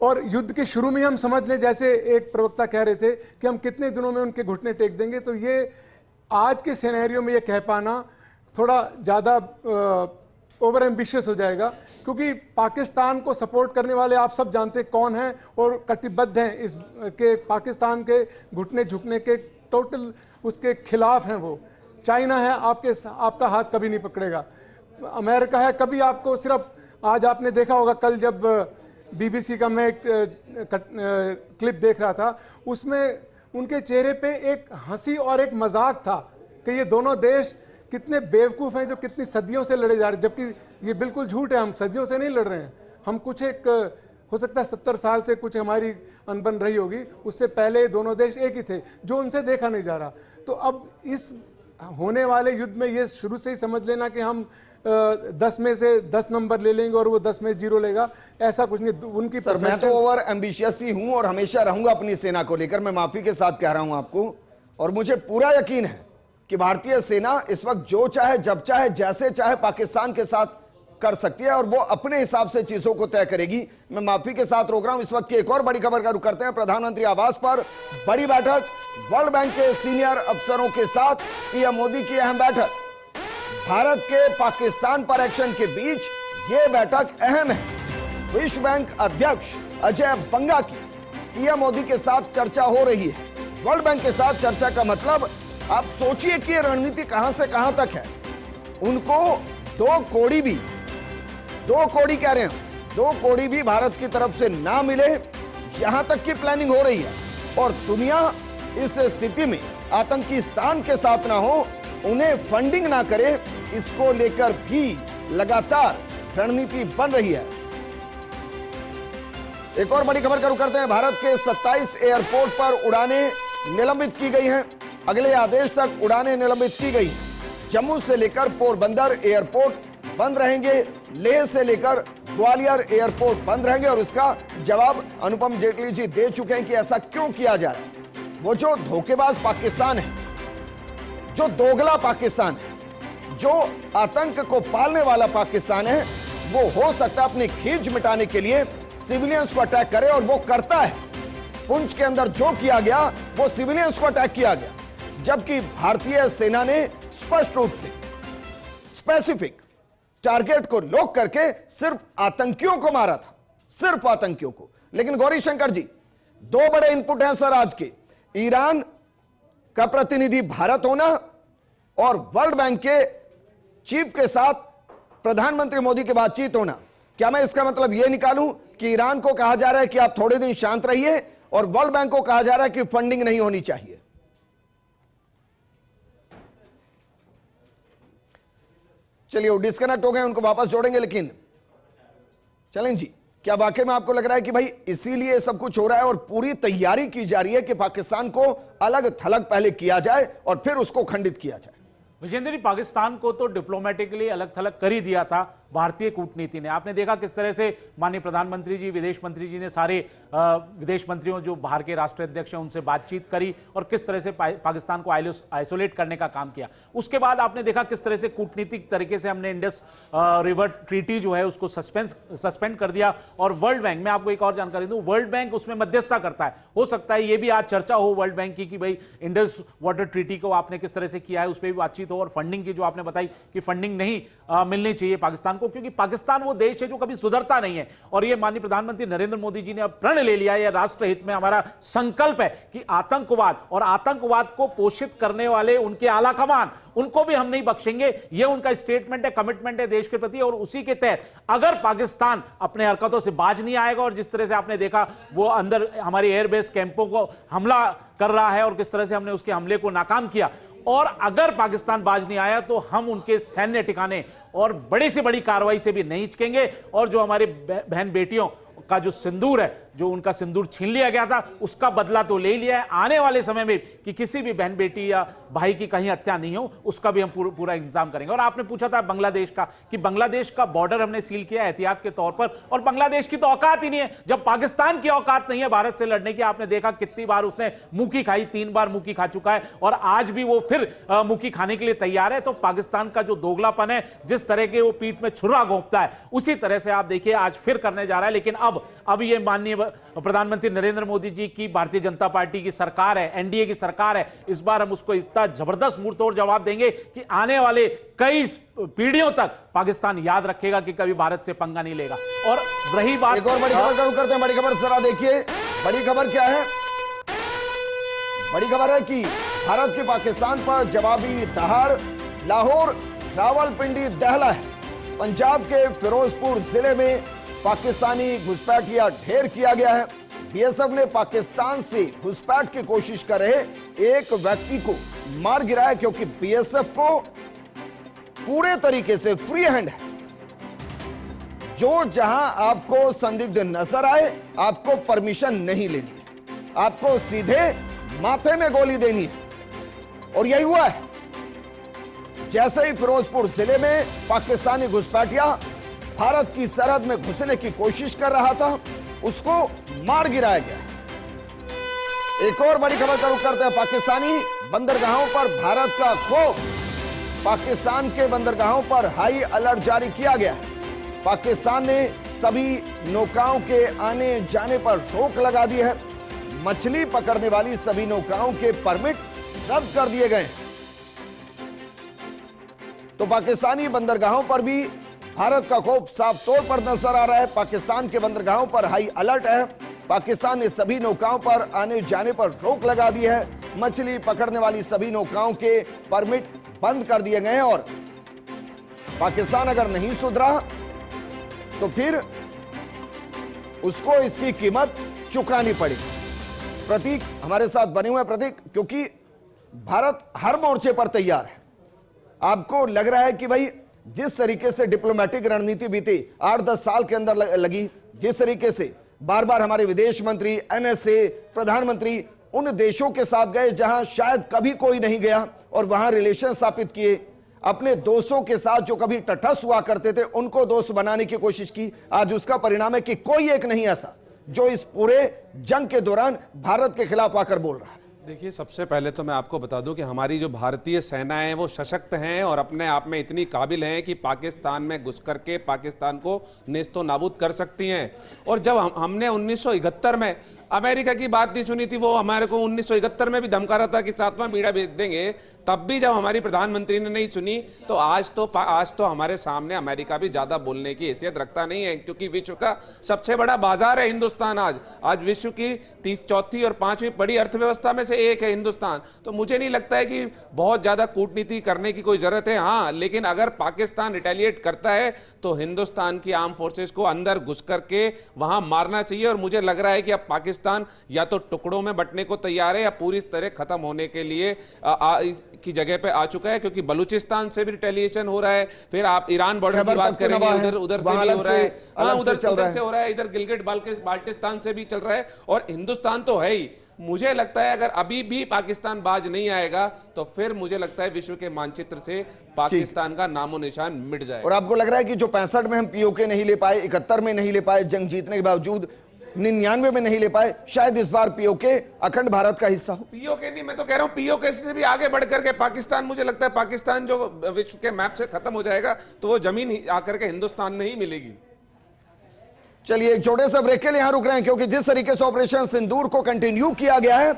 और युद्ध के शुरू में हम समझ लें, जैसे एक प्रवक्ता कह रहे थे कि हम कितने दिनों में उनके घुटने टेक देंगे, तो ये आज के सिनेरियो में ये कह पाना थोड़ा ज़्यादा ओवर एम्बिशियस हो जाएगा, क्योंकि पाकिस्तान को सपोर्ट करने वाले आप सब जानते हैं कौन हैं और कटिबद्ध हैं इस के पाकिस्तान के घुटने झुकने के टोटल उसके खिलाफ हैं। वो चाइना है, आपका हाथ कभी नहीं पकड़ेगा। अमेरिका है, कभी आपको सिर्फ, आज आपने देखा होगा कल जब बीबीसी का मैं एक क्लिप देख रहा था, उसमें उनके चेहरे पे एक हंसी और एक मजाक था कि ये दोनों देश कितने बेवकूफ़ हैं जो कितनी सदियों से लड़े जा रहे हैं, जबकि ये बिल्कुल झूठ है। हम सदियों से नहीं लड़ रहे हैं। हम कुछ एक हो सकता है 70 साल से कुछ हमारी अनबन रही होगी, उससे पहले दोनों देश एक ही थे, जो उनसे देखा नहीं जा रहा। तो अब इस होने वाले युद्ध में ये शुरू से ही समझ लेना कि हम 10 में से 10 नंबर ले लेंगे और वो 10 में 0 लेगा, ऐसा कुछ नहीं। उनकी सर मैं तो ओवर एम्बिशियस ही हूं और हमेशा रहूंगा अपनी सेना को लेकर। मैं माफी के साथ कह रहा हूं आपको, और मुझे पूरा यकीन है कि भारतीय सेना इस वक्त जो चाहे, जब चाहे, जैसे चाहे पाकिस्तान के साथ कर सकती है और वो अपने हिसाब से चीजों को तय करेगी। मैं माफी के साथ रोक रहा हूं। इस वक्त की एक और बड़ी खबर का रुख करते हैं। प्रधानमंत्री आवास पर बड़ी बैठक, वर्ल्ड बैंक के सीनियर अफसरों के साथ पीएम मोदी की अहम बैठक। भारत के पाकिस्तान पर एक्शन के बीच यह बैठक अहम है। विश्व बैंक अध्यक्ष अजय बंगा की पीएम मोदी के साथ चर्चा हो रही है। वर्ल्ड बैंक के साथ चर्चा का मतलब आप सोचिए कि रणनीति कहां से कहां तक है। उनको 2 कौड़ी कह रहे हैं, 2 कौड़ी भी भारत की तरफ से ना मिले, यहां तक की प्लानिंग हो रही है। और दुनिया इस स्थिति में आतंकिस्तान के साथ ना हो, उन्हें फंडिंग ना करे, इसको लेकर भी लगातार रणनीति बन रही है। एक और बड़ी खबर का रुख करते हैं। भारत के 27 एयरपोर्ट पर उड़ानें निलंबित की गई हैं। अगले आदेश तक उड़ानें निलंबित की गई। जम्मू से लेकर पोरबंदर एयरपोर्ट बंद रहेंगे, लेह से लेकर ग्वालियर एयरपोर्ट बंद रहेंगे। और इसका जवाब अनुपम जेटली जी दे चुके हैं कि ऐसा क्यों किया जा रहा है। वो जो धोखेबाज पाकिस्तान है, जो दोगला पाकिस्तान है, जो आतंक को पालने वाला पाकिस्तान है, वो हो सकता है अपनी खींच मिटाने के लिए सिविलियंस को अटैक करे, और वो करता है। पुंछ के अंदर जो किया गया वो सिविलियंस को अटैक किया गया, जबकि भारतीय सेना ने स्पष्ट रूप से स्पेसिफिक टारगेट को लॉक करके सिर्फ आतंकियों को मारा था, सिर्फ आतंकियों को। लेकिन गौरी शंकर जी, दो बड़े इनपुट हैं सर आज के। ईरान का प्रतिनिधि भारत होना और वर्ल्ड बैंक के चीफ के साथ प्रधानमंत्री मोदी की बातचीत होना। क्या मैं इसका मतलब यह निकालूं कि ईरान को कहा जा रहा है कि आप थोड़े दिन शांत रहिए, और वर्ल्ड बैंक को कहा जा रहा है कि फंडिंग नहीं होनी चाहिए? चलिए, वो डिस्कनेक्ट हो गए, उनको वापस जोड़ेंगे। लेकिन चलें जी, क्या वाकई में आपको लग रहा है कि भाई इसीलिए सब कुछ हो रहा है और पूरी तैयारी की जा रही है कि पाकिस्तान को अलग थलग पहले किया जाए और फिर उसको खंडित किया जाए? विजेंद्र जी, पाकिस्तान को तो डिप्लोमेटिकली अलग थलग कर ही दिया था भारतीय कूटनीति ने। आपने देखा किस तरह से माननीय प्रधानमंत्री जी, विदेश मंत्री जी ने सारे विदेश मंत्रियों जो बाहर के राष्ट्रीय अध्यक्ष हैं उनसे बातचीत करी और किस तरह से पाकिस्तान को आइसोलेट करने का काम किया। उसके बाद आपने देखा किस तरह से कूटनीतिक तरीके से हमने इंडस रिवर ट्रीटी जो है उसको सस्पेंड कर दिया। और वर्ल्ड बैंक, मैं आपको एक और जानकारी दूं, वर्ल्ड बैंक उसमें मध्यस्थता करता है। हो सकता है ये भी आज चर्चा हो वर्ल्ड बैंक की कि भाई इंडस वाटर ट्रीटी को आपने किस तरह से किया है, उस पर भी बातचीत हो। और फंडिंग की जो आपने बताई कि फंडिंग नहीं मिलनी चाहिए पाकिस्तान को, क्योंकि पाकिस्तान वो देश है जो कभी सुधरता नहीं है। और ये माननीय प्रधानमंत्री नरेंद्र मोदी जी ने अब प्रण ले लिया है, यह राष्ट्र हित में हमारा संकल्प है कि आतंकवाद और आतंकवाद को पोषित करने वाले उनके आला कमान, उनको भी हम नहीं बख्शेंगे। यह उनका स्टेटमेंट है, कमिटमेंट है देश के प्रति। और उसी के तहत अगर पाकिस्तान अपने हरकतों से बाज नहीं आएगा, और जिस तरह से आपने देखा वो अंदर हमारे एयरबेस कैंपों को हमला कर रहा है और किस तरह से हमने उसके हमले को नाकाम किया, और अगर पाकिस्तान बाज नहीं आया तो हम उनके सैन्य ठिकाने और बड़ी से बड़ी कार्रवाई से भी नहीं हिचकेंगे। और जो हमारे बहन बेटियों का जो सिंदूर है, जो उनका सिंदूर छीन लिया गया था, उसका बदला तो ले लिया है। आने वाले समय में कि किसी भी बहन बेटी या भाई की कहीं हत्या नहीं हो, उसका भी हम पूरा इंतजाम करेंगे। और आपने पूछा था बांग्लादेश का, कि बांग्लादेश का बॉर्डर हमने सील किया एहतियात के तौर पर, और बांग्लादेश की तो औकात ही नहीं है। जब पाकिस्तान की औकात नहीं है भारत से लड़ने की, आपने देखा कितनी बार उसने मुक्की खाई, 3 बार मुक्की खा चुका है, और आज भी वो फिर मुक्की खाने के लिए तैयार है। तो पाकिस्तान का जो दोगलापन है, जिस तरह के वो पीठ में छुरा घोंपता है, उसी तरह से आप देखिए आज फिर करने जा रहा है। लेकिन अब ये माननीय प्रधानमंत्री नरेंद्र मोदी जी की भारतीय जनता पार्टी की सरकार है, एनडीए की सरकार है, इस बार हम उसको इतना जबरदस्त मुंहतोड़ जवाब देंगे कि आने वाले कई पीढ़ियों तक पाकिस्तान याद रखेगा कि कभी भारत से पंगा नहीं लेगा। और रही बात, एक और बड़ी खबर शुरू करते हैं। बड़ी खबर जरा देखिए, बड़ी खबर क्या है? बड़ी खबर है कि भारत की पाकिस्तान पर जवाबी दहाड़। लाहौर, रावलपिंडी, दहला है। पंजाब के फिरोजपुर जिले में पाकिस्तानी घुसपैठिया ढेर किया गया है। बीएसएफ ने पाकिस्तान से घुसपैठ की कोशिश कर रहे एक व्यक्ति को मार गिराया, क्योंकि बीएसएफ को पूरे तरीके से फ्री हैंड है। जो जहां आपको संदिग्ध नजर आए, आपको परमिशन नहीं लेनी है, आपको सीधे माथे में गोली देनी है। और यही हुआ है। जैसे ही फिरोजपुर जिले में पाकिस्तानी घुसपैठिया भारत की सरहद में घुसने की कोशिश कर रहा था, उसको मार गिराया गया। एक और बड़ी खबर का रुख करते हैं। पाकिस्तानी बंदरगाहों पर भारत का खौफ। पाकिस्तान के बंदरगाहों पर हाई अलर्ट जारी किया गया है। पाकिस्तान ने सभी नौकाओं के आने जाने पर रोक लगा दी है। मछली पकड़ने वाली सभी नौकाओं के परमिट रद्द कर दिए गए। तो पाकिस्तानी बंदरगाहों पर भी भारत का खौफ साफ तौर पर नजर आ रहा है। पाकिस्तान के बंदरगाहों पर हाई अलर्ट है। पाकिस्तान ने सभी नौकाओं पर आने जाने पर रोक लगा दी है। मछली पकड़ने वाली सभी नौकाओं के परमिट बंद कर दिए गए हैं। और पाकिस्तान अगर नहीं सुधरा तो फिर उसको इसकी कीमत चुकानी पड़ेगी। प्रतीक हमारे साथ बने हुए हैं। प्रतीक, क्योंकि भारत हर मोर्चे पर तैयार है, आपको लग रहा है कि भाई जिस तरीके से डिप्लोमेटिक रणनीति बीती 8-10 साल के अंदर लगी, जिस तरीके से बार बार हमारे विदेश मंत्री, एनएसए, प्रधानमंत्री उन देशों के साथ गए जहां शायद कभी कोई नहीं गया और वहां रिलेशन स्थापित किए, अपने दोस्तों के साथ जो कभी तटस्थ हुआ करते थे उनको दोस्त बनाने की कोशिश की, आज उसका परिणाम है कि कोई एक नहीं ऐसा जो इस पूरे जंग के दौरान भारत के खिलाफ आकर बोल रहा है। देखिए, सबसे पहले तो मैं आपको बता दूं कि हमारी जो भारतीय सेनाएं हैं वो सशक्त हैं और अपने आप में इतनी काबिल हैं कि पाकिस्तान में घुस करके पाकिस्तान को नेस्तो नाबूद कर सकती हैं। और जब हमने 1971 में अमेरिका की बात नहीं सुनी थी, वो हमारे को 1971 में भी धमका रहा था कि 7वां बीड़ा भेज देंगे, तब भी जब हमारी प्रधानमंत्री ने नहीं सुनी, तो आज तो हमारे सामने अमेरिका भी ज्यादा बोलने की हैसियत रखता नहीं है, क्योंकि विश्व का सबसे बड़ा बाजार है हिंदुस्तान। आज विश्व की चौथी और 5वीं बड़ी अर्थव्यवस्था में से एक है हिंदुस्तान। तो मुझे नहीं लगता है कि बहुत ज्यादा कूटनीति करने की कोई जरूरत है। हाँ, लेकिन अगर पाकिस्तान रिटेलिएट करता है तो हिंदुस्तान की आर्म फोर्सेस को अंदर घुस करके वहां मारना चाहिए। और मुझे लग रहा है कि अब पाकिस्तान या तो टुकड़ों में बंटने को तैयार है या पूरी तरह खत्म होने के लिए की जगह पे आ चुका है, क्योंकि बलूचिस्तान से भी रिटेलिएशन हो रहा है। फिर आप ईरान बॉर्डर की बात करेंगे, उधर से भी हो रहा है, उधर से हो रहा है, इधर गिलगिट बाल्टिस्तान से भी चल रहा है और हिंदुस्तान तो है ही। मुझे लगता है अगर अभी भी पाकिस्तान बाज नहीं आएगा तो फिर मुझे लगता है विश्व के मानचित्र से पाकिस्तान का नामो निशान मिट जाएगा। और आपको लग रहा है कि जो 65 में हम पीओके नहीं ले पाए, 71 में नहीं ले पाए, जंग जीतने के बावजूद 99 में नहीं ले पाए, शायद इस बार पीओके अखंड भारत का हिस्सा हो? पीओके नहीं, मैं तो कह रहा हूं पीओके से भी आगे बढ़ करके पाकिस्तान, मुझे लगता है पाकिस्तान जो विश्व के मैप से खत्म हो जाएगा तो वो जमीन आकर के हिंदुस्तान में ही मिलेगी। चलिए एक छोटे से ब्रेक के लिए यहां रुक रहे हैं, क्योंकि जिस तरीके से ऑपरेशन सिंदूर को कंटिन्यू किया गया है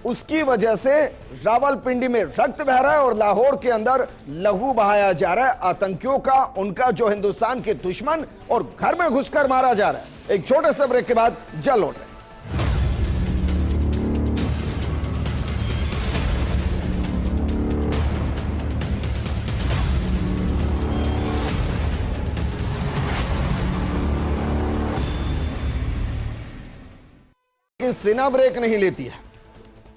उसकी वजह से रावलपिंडी में रक्त बह रहा है और लाहौर के अंदर लहू बहाया जा रहा है आतंकियों का, उनका जो हिंदुस्तान के दुश्मन, और घर में घुसकर मारा जा रहा है। एक छोटे से ब्रेक के बाद जल्द लौट रहे हैं। सेना ब्रेक नहीं लेती है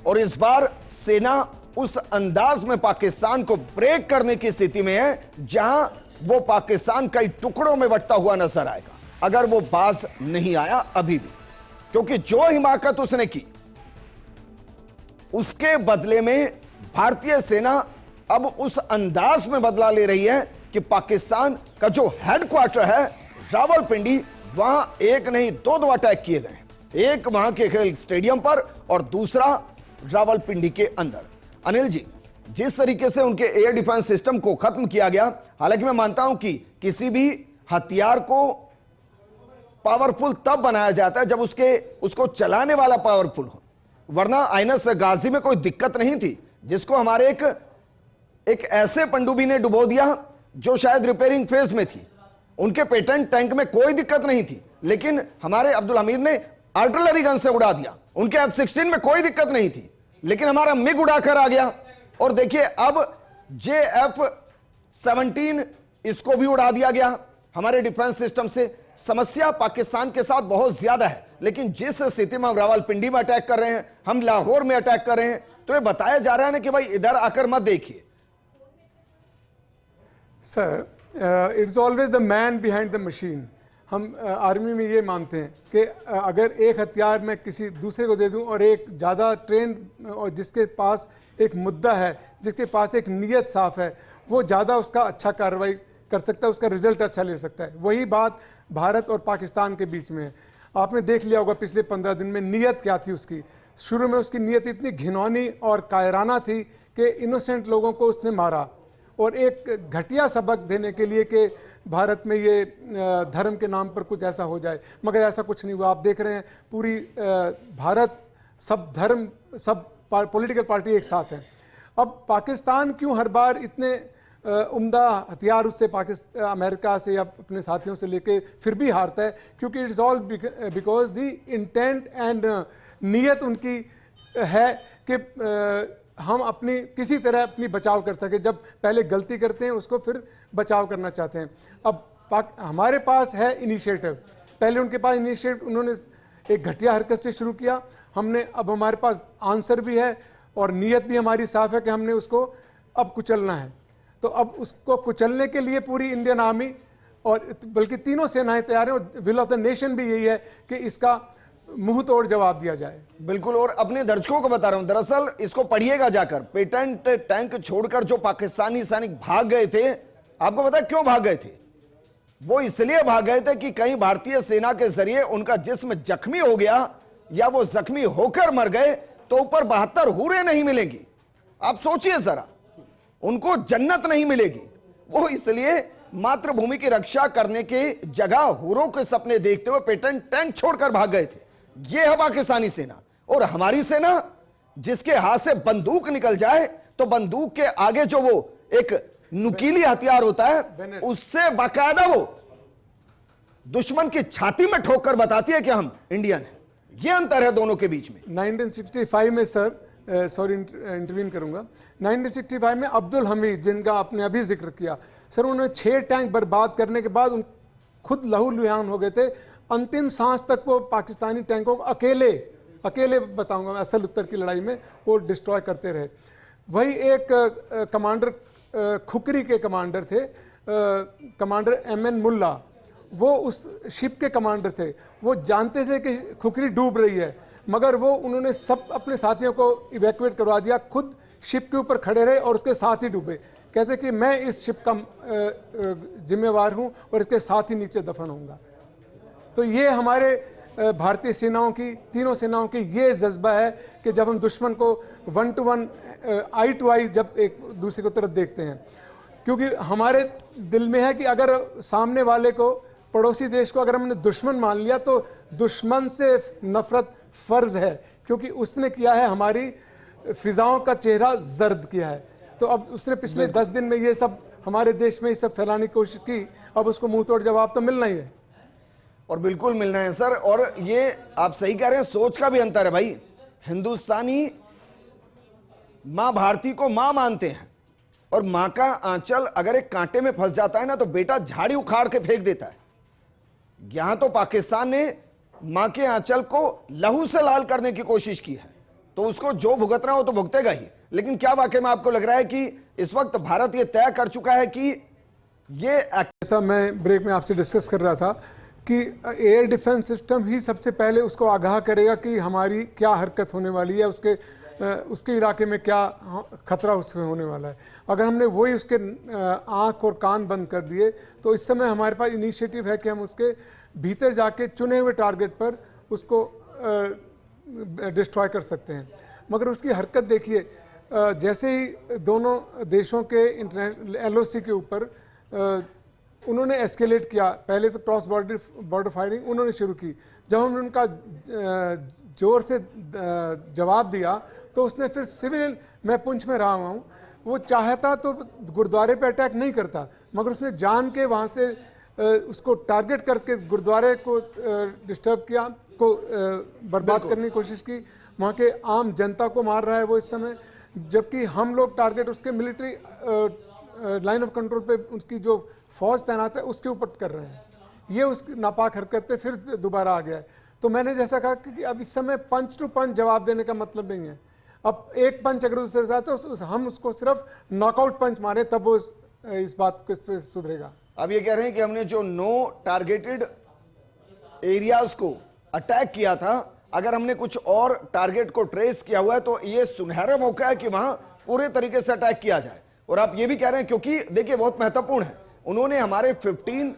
और इस बार सेना उस अंदाज में पाकिस्तान को ब्रेक करने की स्थिति में है जहां वो पाकिस्तान कई टुकड़ों में बंटता हुआ नजर आएगा अगर वो बाज नहीं आया अभी भी, क्योंकि जो हिमाकत उसने की उसके बदले में भारतीय सेना अब उस अंदाज में बदला ले रही है कि पाकिस्तान का जो हेडक्वार्टर है रावलपिंडी, वहां एक नहीं दो अटैक किए गए, एक वहां के खेल स्टेडियम पर और दूसरा रावलपिंडी के अंदर। अनिल जी, जिस तरीके से उनके एयर डिफेंस सिस्टम को खत्म किया गया, हालांकि मैं मानता हूं कि किसी भी हथियार को पावरफुल तब बनाया जाता है जब उसको चलाने वाला पावरफुल हो, वरना आइनस गाजी में कोई दिक्कत नहीं थी, जिसको हमारे एक ऐसे पनडुब्बी ने डुबो दिया जो शायद रिपेयरिंग फेज में थी। उनके पेटेंट टैंक में कोई दिक्कत नहीं थी, लेकिन हमारे अब्दुल हमीद ने आर्टिलरी गन से उड़ा दिया। उनके F-16 में कोई दिक्कत नहीं थी, लेकिन हमारा मिग उड़ाकर आ गया। और देखिए अब JF-17 इसको भी उड़ा दिया गया हमारे डिफेंस सिस्टम से। समस्या पाकिस्तान के साथ बहुत ज्यादा है, लेकिन जिस स्थिति में हम रावलपिंडी में अटैक कर रहे हैं, हम लाहौर में अटैक कर रहे हैं, तो ये बताया जा रहा है ना कि भाई इधर आकर मत देखिए। Sir, it's always the man behind the machine. हम आर्मी में ये मानते हैं कि अगर एक हथियार मैं किसी दूसरे को दे दूं और एक ज़्यादा ट्रेन और जिसके पास एक मुद्दा है, जिसके पास एक नीयत साफ है, वो ज़्यादा उसका अच्छा कार्रवाई कर सकता है, उसका रिजल्ट अच्छा ले सकता है। वही बात भारत और पाकिस्तान के बीच में है। आपने देख लिया होगा पिछले 15 दिन में नीयत क्या थी उसकी। शुरू में उसकी नीयत इतनी घिनौनी और कायराना थी कि इनोसेंट लोगों को उसने मारा, और एक घटिया सबक देने के लिए कि भारत में ये धर्म के नाम पर कुछ ऐसा हो जाए, मगर ऐसा कुछ नहीं हुआ। आप देख रहे हैं पूरी भारत, सब धर्म, सब पॉलिटिकल पार्टी एक साथ हैं। अब पाकिस्तान क्यों हर बार इतने उम्दा हथियार उससे अमेरिका से या अपने साथियों से लेके फिर भी हारता है? क्योंकि it's all because the intent and नीयत उनकी है कि हम अपनी किसी तरह अपनी बचाव कर सके। जब पहले गलती करते हैं उसको फिर बचाव करना चाहते हैं। अब हमारे पास है इनिशिएटिव, पहले उनके पास इनिशिएटिव, उन्होंने एक घटिया हरकत से शुरू किया, अब हमारे पास आंसर भी है और नीयत भी हमारी साफ है कि हमने उसको अब कुचलना है। तो अब उसको कुचलने के लिए पूरी इंडियन आर्मी और बल्कि तीनों सेनाएं तैयार हैं, और विल ऑफ द नेशन भी यही है कि इसका मुंह तोड़ जवाब दिया जाए। बिल्कुल, और अपने दर्शकों को बता रहा हूं, दरअसल इसको पढ़िएगा जाकर, पेटेंट टैंक छोड़कर जो पाकिस्तानी सैनिक भाग गए थे, आपको पता है क्यों भाग गए थे? वो इसलिए भाग गए थे कि कहीं भारतीय सेना के जरिए उनका जिस्म जख्मी हो गया या वो जख्मी होकर मर गए तो ऊपर 72 हूरें नहीं मिलेंगी। आप सोचिए जरा, उनको जन्नत नहीं मिलेगी। वो इसलिए मातृभूमि की रक्षा करने के जगह हूरों के सपने देखते हुए पेटेंट टैंक छोड़कर भाग गए थे। ये है पाकिस्तानी सेना। और हमारी सेना, जिसके हाथ से बंदूक निकल जाए तो बंदूक के आगे जो वो एक नुकीली हथियार होता है, उससे बाकायदा वो दुश्मन की छाती में ठोक कर बताती है कि हम इंडियन हैं। ये अंतर है दोनों के बीच में। 1965 में सर, सॉरी इंटरवीन करूंगा, 1965 में अब्दुल हमीद, जिनका आपने अभी जिक्र किया, सर उन्होंने 6 टैंक बर्बाद करने के बाद खुद लहूलुहान हो गए थे। अंतिम सांस तक वो पाकिस्तानी टैंकों को अकेले बताऊंगा असल उत्तर की लड़ाई में वो डिस्ट्रॉय करते रहे। वही एक कमांडर, खुकरी के कमांडर थे, कमांडर MN मुल्ला, वो उस शिप के कमांडर थे। वो जानते थे कि खुकरी डूब रही है, मगर वो उन्होंने सब अपने साथियों को इवैक्यूएट करवा दिया, खुद शिप के ऊपर खड़े रहे और उसके साथ ही डूबे। कहते कि मैं इस शिप का जिम्मेवार हूं और इसके साथ ही नीचे दफन होऊंगा। तो ये हमारे भारतीय सेनाओं की, तीनों सेनाओं की ये जज्बा है कि जब हम दुश्मन को 1 to 1 आई टू आई जब एक दूसरे की तरफ देखते हैं, क्योंकि हमारे दिल में है कि अगर सामने वाले को, पड़ोसी देश को अगर हमने दुश्मन मान लिया तो दुश्मन से नफरत फर्ज है, क्योंकि उसने किया है हमारी फिजाओं का चेहरा जर्द किया है। तो अब उसने पिछले 10 दिन में ये सब हमारे देश में ये सब फैलाने की कोशिश की, अब उसको मुंह तोड़ जवाब तो मिलना ही है। और बिल्कुल मिलना है सर। और ये आप सही कह रहे हैं, सोच का भी अंतर है भाई। हिंदुस्तानी मां भारती को मां मानते हैं, और मां का आंचल अगर एक कांटे में फंस जाता है ना तो बेटा झाड़ी उखाड़ के फेंक देता है। यहां तो पाकिस्तान ने मां के आंचल को लहू से लाल करने की कोशिश की है, तो उसको जो भुगतना हो तो भुगतेगा ही। लेकिन क्या वाकई में आपको लग रहा है कि इस वक्त भारत ये तय कर चुका है कि ये, ऐसा मैं ब्रेक में आपसे डिस्कस कर रहा था कि एयर डिफेंस सिस्टम ही सबसे पहले उसको आगाह करेगा कि हमारी क्या हरकत होने वाली है, उसके इलाके में क्या खतरा उसमें होने वाला है। अगर हमने वही उसके आँख और कान बंद कर दिए तो इस समय हमारे पास इनिशिएटिव है कि हम उसके भीतर जाके चुने हुए टारगेट पर उसको डिस्ट्रॉय कर सकते हैं। मगर उसकी हरकत देखिए, जैसे ही दोनों देशों के इंटरनेशनल LOC के ऊपर उन्होंने एस्केलेट किया, पहले तो क्रॉस बॉर्डर फायरिंग उन्होंने शुरू की, जब हमने उनका जोर से जवाब दिया तो उसने फिर सिविल, मैं पुंछ में रहा हूँ, वो चाहता तो गुरुद्वारे पे अटैक नहीं करता, मगर उसने जान के वहाँ से उसको टारगेट करके गुरुद्वारे को डिस्टर्ब किया, को बर्बाद करने की कोशिश की। वहाँ के आम जनता को मार रहा है वो इस समय, जबकि हम लोग टारगेट उसके मिलिट्री लाइन ऑफ कंट्रोल पे उसकी जो फौज तैनात है उसके ऊपर कर रहे हैं। ये उसकी नापाक हरकत पे फिर दोबारा आ गया है। तो मैंने जैसा कहा कि अब इस समय पंच टू पंच जवाब देने का मतलब नहीं है। अब एक पंच अगर उससे जाता है तो हम उसको सिर्फ नॉकआउट पंच मारे तब वो इस बात को सुधरेगा। अब ये कह रहे हैं कि हमने जो 9 टारगेटेड एरियाज को अटैक किया था, अगर हमने कुछ और टारगेट को ट्रेस किया हुआ है तो ये सुनहरा मौका है कि वहां पूरे तरीके से अटैक किया जाए। और आप ये भी कह रहे हैं, क्योंकि देखिए बहुत महत्वपूर्ण है, उन्होंने हमारे 15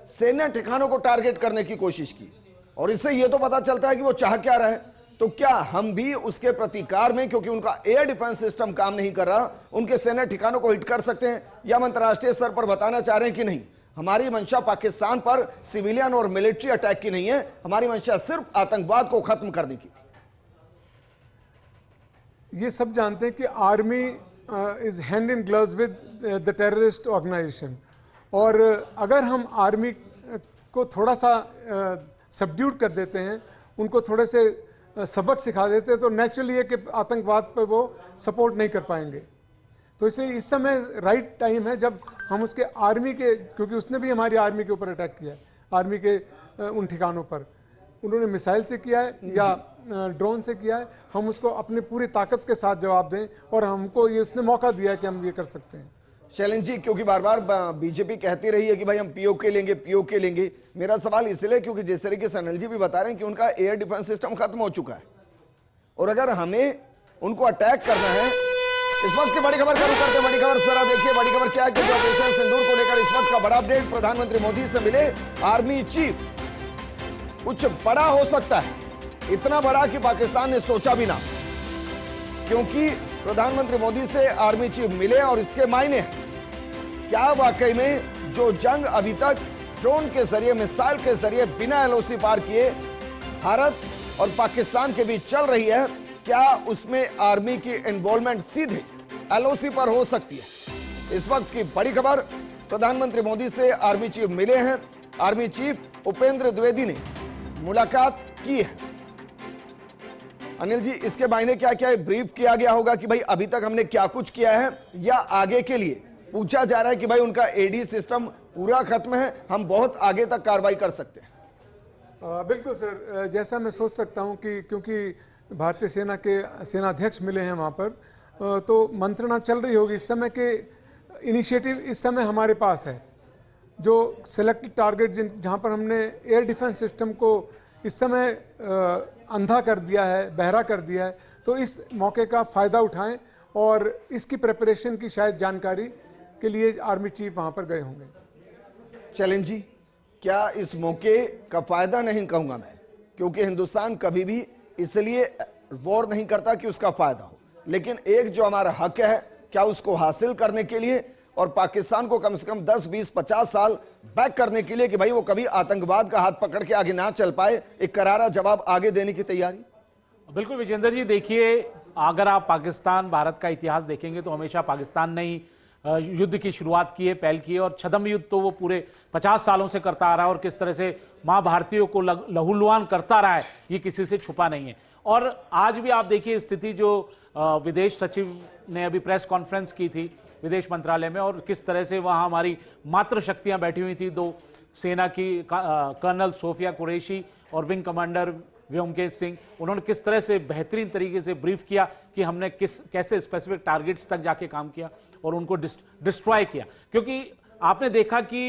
सैन्य ठिकानों को टारगेट करने की कोशिश की, और इससे ये तो पता चलता है कि वो चाह क्या रहा है। तो क्या हम भी उसके प्रतिकार में, क्योंकि उनका एयर डिफेंस सिस्टम काम नहीं कर रहा, उनके सैन्य ठिकानों को हिट कर सकते हैं, या हम अंतर्राष्ट्रीय स्तर पर बताना चाह रहे हैं कि नहीं, हमारी मंशा पाकिस्तान पर सिविलियन और मिलिट्री अटैक की नहीं है, हमारी मंशा सिर्फ आतंकवाद को खत्म करने की थी। ये सब जानते हैं कि army is hand in gloves with the terrorist organisation, और अगर हम आर्मी को थोड़ा सा सबड्यूट कर देते हैं, उनको थोड़े से सबक सिखा देते हैं, तो नेचुरली है कि आतंकवाद पर वो सपोर्ट नहीं कर पाएंगे। तो इसलिए इस समय राइट टाइम है जब हम उसके आर्मी के, क्योंकि उसने भी हमारी आर्मी के ऊपर अटैक किया है, आर्मी के उन ठिकानों पर उन्होंने मिसाइल से किया है या ड्रोन से किया है, हम उसको अपनी पूरी ताकत के साथ जवाब दें, और हमको ये उसने मौका दिया है कि हम ये कर सकते हैं। शैलेंद्र जी, क्योंकि बार बार बीजेपी कहती रही है कि भाई हम पीओके लेंगे, पीओके लेंगे। मेरा सवाल इसलिए क्योंकि जिस तरीके से अनिल जी भी बता रहे हैं कि उनका एयर डिफेंस सिस्टम खत्म हो चुका है, और अगर हमें उनको अटैक करना है, इस वक्त की बड़ी खबर का रुख करते हैं। बड़ी खबर जरा देखिए, बड़ी खबर क्या है कि ऑपरेशन सिंदूर को लेकर इस वक्त का बड़ा अपडेट, प्रधानमंत्री मोदी से मिले आर्मी चीफ। कुछ बड़ा हो सकता है, इतना बड़ा कि पाकिस्तान ने सोचा भी ना, क्योंकि प्रधानमंत्री मोदी से आर्मी चीफ मिले और इसके मायने क्या वाकई में जो जंग अभी तक ड्रोन के जरिए, मिसाइल के जरिए बिना एलओसी पार किए भारत और पाकिस्तान के बीच चल रही है, क्या उसमें आर्मी की इन्वॉल्वमेंट सीधे एलओसी पर हो सकती है? इस वक्त की बड़ी खबर, प्रधानमंत्री मोदी से आर्मी चीफ मिले हैं। आर्मी चीफ उपेंद्र द्विवेदी ने मुलाकात की है। अनिल जी, इसके मायने क्या क्या ब्रीफ किया गया होगा कि भाई अभी तक हमने क्या कुछ किया है, या आगे के लिए पूछा जा रहा है कि भाई उनका एडी सिस्टम पूरा खत्म है, हम बहुत आगे तक कार्रवाई कर सकते हैं? बिल्कुल सर, जैसा मैं सोच सकता हूं कि क्योंकि भारतीय सेना के सेनाध्यक्ष मिले हैं वहां पर, तो मंत्रणा चल रही होगी। इस समय के इनिशिएटिव इस समय हमारे पास है, जो सेलेक्टेड टारगेट जहां पर हमने एयर डिफेंस सिस्टम को इस समय अंधा कर दिया है, बहरा कर दिया है, तो इस मौके का फ़ायदा उठाएं और इसकी प्रिपरेशन की शायद जानकारी के लिए आर्मी चीफ वहां पर गए होंगे। शैलेंद्र जी, क्या इस मौके का फायदा नहीं कहूंगा मैं, क्योंकि हिंदुस्तान कभी भी इसलिए वॉर नहीं करता कि उसका फायदा हो, लेकिन एक जो हमारा हक है, क्या उसको हासिल करने के लिए और पाकिस्तान को कम से कम 10, 20, 50 साल बैक करने के लिए कि भाई वो कभी आतंकवाद का हाथ पकड़ के आगे ना चल पाए, एक करारा जवाब आगे देने की तैयारी? बिल्कुल विजेंद्र जी, देखिए, अगर आप पाकिस्तान भारत का इतिहास देखेंगे तो हमेशा पाकिस्तान ने ही युद्ध की शुरुआत की है, पहल की है, और छद्म युद्ध तो वो पूरे 50 सालों से करता आ रहा है, और किस तरह से मां भारतीयों को लहूलुहान करता रहा है, ये किसी से छुपा नहीं है। और आज भी आप देखिए स्थिति, जो विदेश सचिव ने अभी प्रेस कॉन्फ्रेंस की थी विदेश मंत्रालय में, और किस तरह से वहां हमारी मातृ शक्तियां बैठी हुई थी, दो सेना की कर्नल सोफिया कुरैशी और विंग कमांडर व्योमकेश सिंह, उन्होंने किस तरह से बेहतरीन तरीके से ब्रीफ किया कि हमने कैसे स्पेसिफिक टारगेट्स तक जाके काम किया और उनको डिस्ट्रॉय किया। क्योंकि आपने देखा कि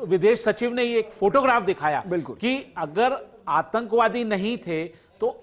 विदेश सचिव ने ये एक फोटोग्राफ दिखाया कि अगर आतंकवादी नहीं थे तो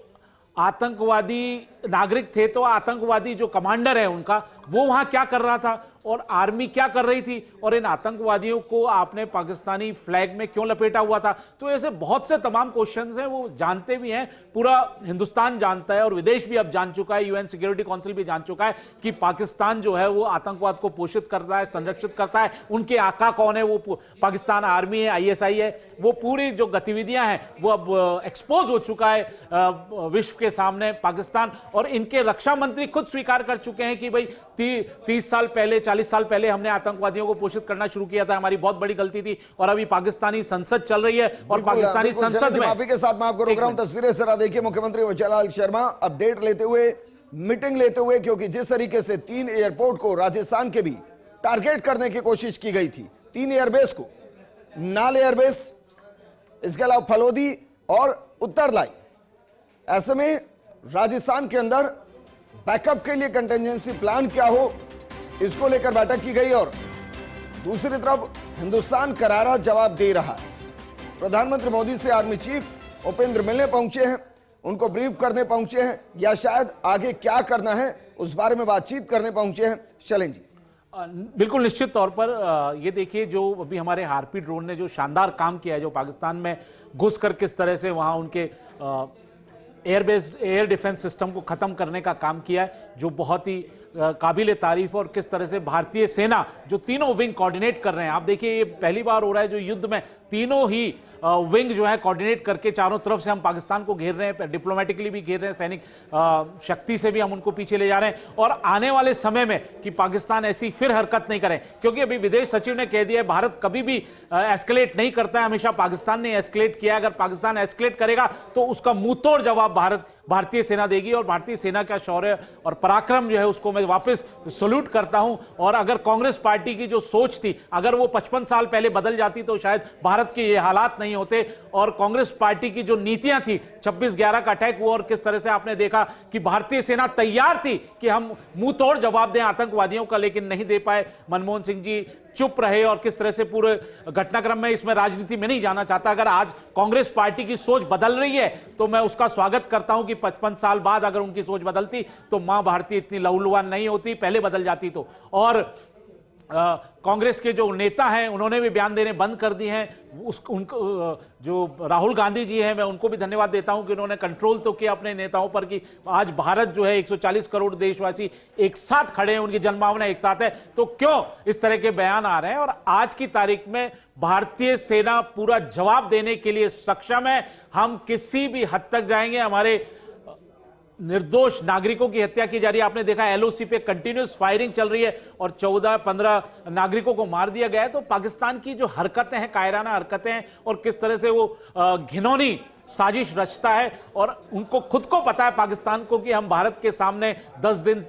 आतंकवादी नागरिक थे, तो आतंकवादी जो कमांडर है उनका, वो वहां क्या कर रहा था और आर्मी क्या कर रही थी, और इन आतंकवादियों को आपने पाकिस्तानी फ्लैग में क्यों लपेटा हुआ था। तो ऐसे बहुत से तमाम क्वेश्चंस हैं, वो जानते भी हैं, पूरा हिंदुस्तान जानता है और विदेश भी अब जान चुका है, यूएन सिक्योरिटी काउंसिल भी जान चुका है कि पाकिस्तान जो है वो आतंकवाद को पोषित करता है, संरक्षित करता है। उनके आका कौन है, वो पाकिस्तान आर्मी है, ISI है। वो पूरी जो गतिविधियां हैं वो अब एक्सपोज हो चुका है विश्व के सामने पाकिस्तान, और इनके रक्षा मंत्री खुद स्वीकार कर चुके हैं कि भाई 30 साल पहले, 40 साल पहले हमने आतंकवादियों को पोषित करना शुरू किया था, हमारी बहुत बड़ी गलती थी। और अभी पाकिस्तानी संसद चल रही है और पाकिस्तानी संसद में, माफी के साथ मैं आपको रोक रहा हूं, तस्वीरें जरा देखिए। मुख्यमंत्री विजयलाल शर्मा अपडेट लेते हुए, मीटिंग लेते हुए, क्योंकि जिस तरीके से 3 एयरपोर्ट को राजस्थान के भी टारगेट करने की कोशिश की गई थी, 3 एयरबेस को, नाल एयरबेस, इसके अलावा फलोदी और उत्तरलाई, ऐसे में राजस्थान के अंदर बैकअप के लिए कंटिजेंसी प्लान क्या हो, इसको लेकर बैठक की गई। और दूसरी तरफ हिंदुस्तान करारा जवाब दे रहा है। प्रधानमंत्री मोदी से आर्मी चीफ उपेंद्र मिलने पहुंचे हैं, उनको ब्रीफ करने पहुंचे हैं, या शायद आगे क्या करना है उस बारे में बातचीत करने पहुंचे हैं। शैलेंद्र जी, बिल्कुल निश्चित तौर पर ये देखिए, जो अभी हमारे हार्पी ड्रोन ने जो शानदार काम किया है, जो पाकिस्तान में घुसकर किस तरह से वहां उनके एयर डिफेंस सिस्टम को खत्म करने का काम किया है, जो बहुत ही काबिल तारीफ, और किस तरह से भारतीय सेना जो तीनों विंग कोऑर्डिनेट कर रहे हैं। आप देखिए, ये पहली बार हो रहा है जो युद्ध में तीनों ही विंग जो है कोऑर्डिनेट करके चारों तरफ से हम पाकिस्तान को घेर रहे हैं, डिप्लोमेटिकली भी घेर रहे हैं, सैनिक शक्ति से भी हम उनको पीछे ले जा रहे हैं। और आने वाले समय में कि पाकिस्तान ऐसी फिर हरकत नहीं करे, क्योंकि अभी विदेश सचिव ने कह दिया है भारत कभी भी एस्केलेट नहीं करता है, हमेशा पाकिस्तान ने एस्केलेट किया। अगर पाकिस्तान एस्केलेट करेगा तो उसका मुंह तोड़ जवाब भारतीय सेना देगी, और भारतीय सेना का शौर्य और पराक्रम जो है उसको मैं वापस सल्यूट करता हूं। और अगर कांग्रेस पार्टी की जो सोच थी, अगर वो 55 साल पहले बदल जाती तो शायद भारत के ये हालात नहीं नहीं होते। और कांग्रेस पार्टी की जो नीतियां थी, 26/11 का अटैक हुआ और किस तरह से आपने देखा कि भारतीय सेना तैयार थी कि हम मुंह तोड़ जवाब दें आतंकवादियों का, लेकिन नहीं दे पाए। मनमोहन सिंह जी चुप रहे और किस तरह से पूरे घटनाक्रम में, इसमें राजनीति में नहीं जाना चाहता। अगर आज कांग्रेस पार्टी की सोच बदल रही है तो मैं उसका स्वागत करता हूं कि 55 साल बाद अगर उनकी सोच बदलती तो मां भारती इतनी लहूलुहान नहीं होती, पहले बदल जाती तो। और कांग्रेस के जो नेता हैं उन्होंने भी बयान देने बंद कर दिए हैं। उनको जो राहुल गांधी जी हैं, मैं उनको भी धन्यवाद देता हूं कि उन्होंने कंट्रोल तो किया अपने नेताओं पर कि आज भारत जो है 140 करोड़ देशवासी एक साथ खड़े हैं, उनकी जनभावना एक साथ है, तो क्यों इस तरह के बयान आ रहे हैं। और आज की तारीख में भारतीय सेना पूरा जवाब देने के लिए सक्षम है। हम किसी भी हद तक जाएंगे। हमारे निर्दोष नागरिकों की हत्या की जा रही है, आपने देखा एलओसी पे कंटिन्यूस फायरिंग चल रही है और 14-15 नागरिकों को मार दिया गया है। तो पाकिस्तान की जो हरकतें हैं, कायराना हरकतें हैं, और किस तरह से वो घिनौनी साजिश रचता है, और उनको खुद को पता है पाकिस्तान को कि हम भारत के सामने 10 दिन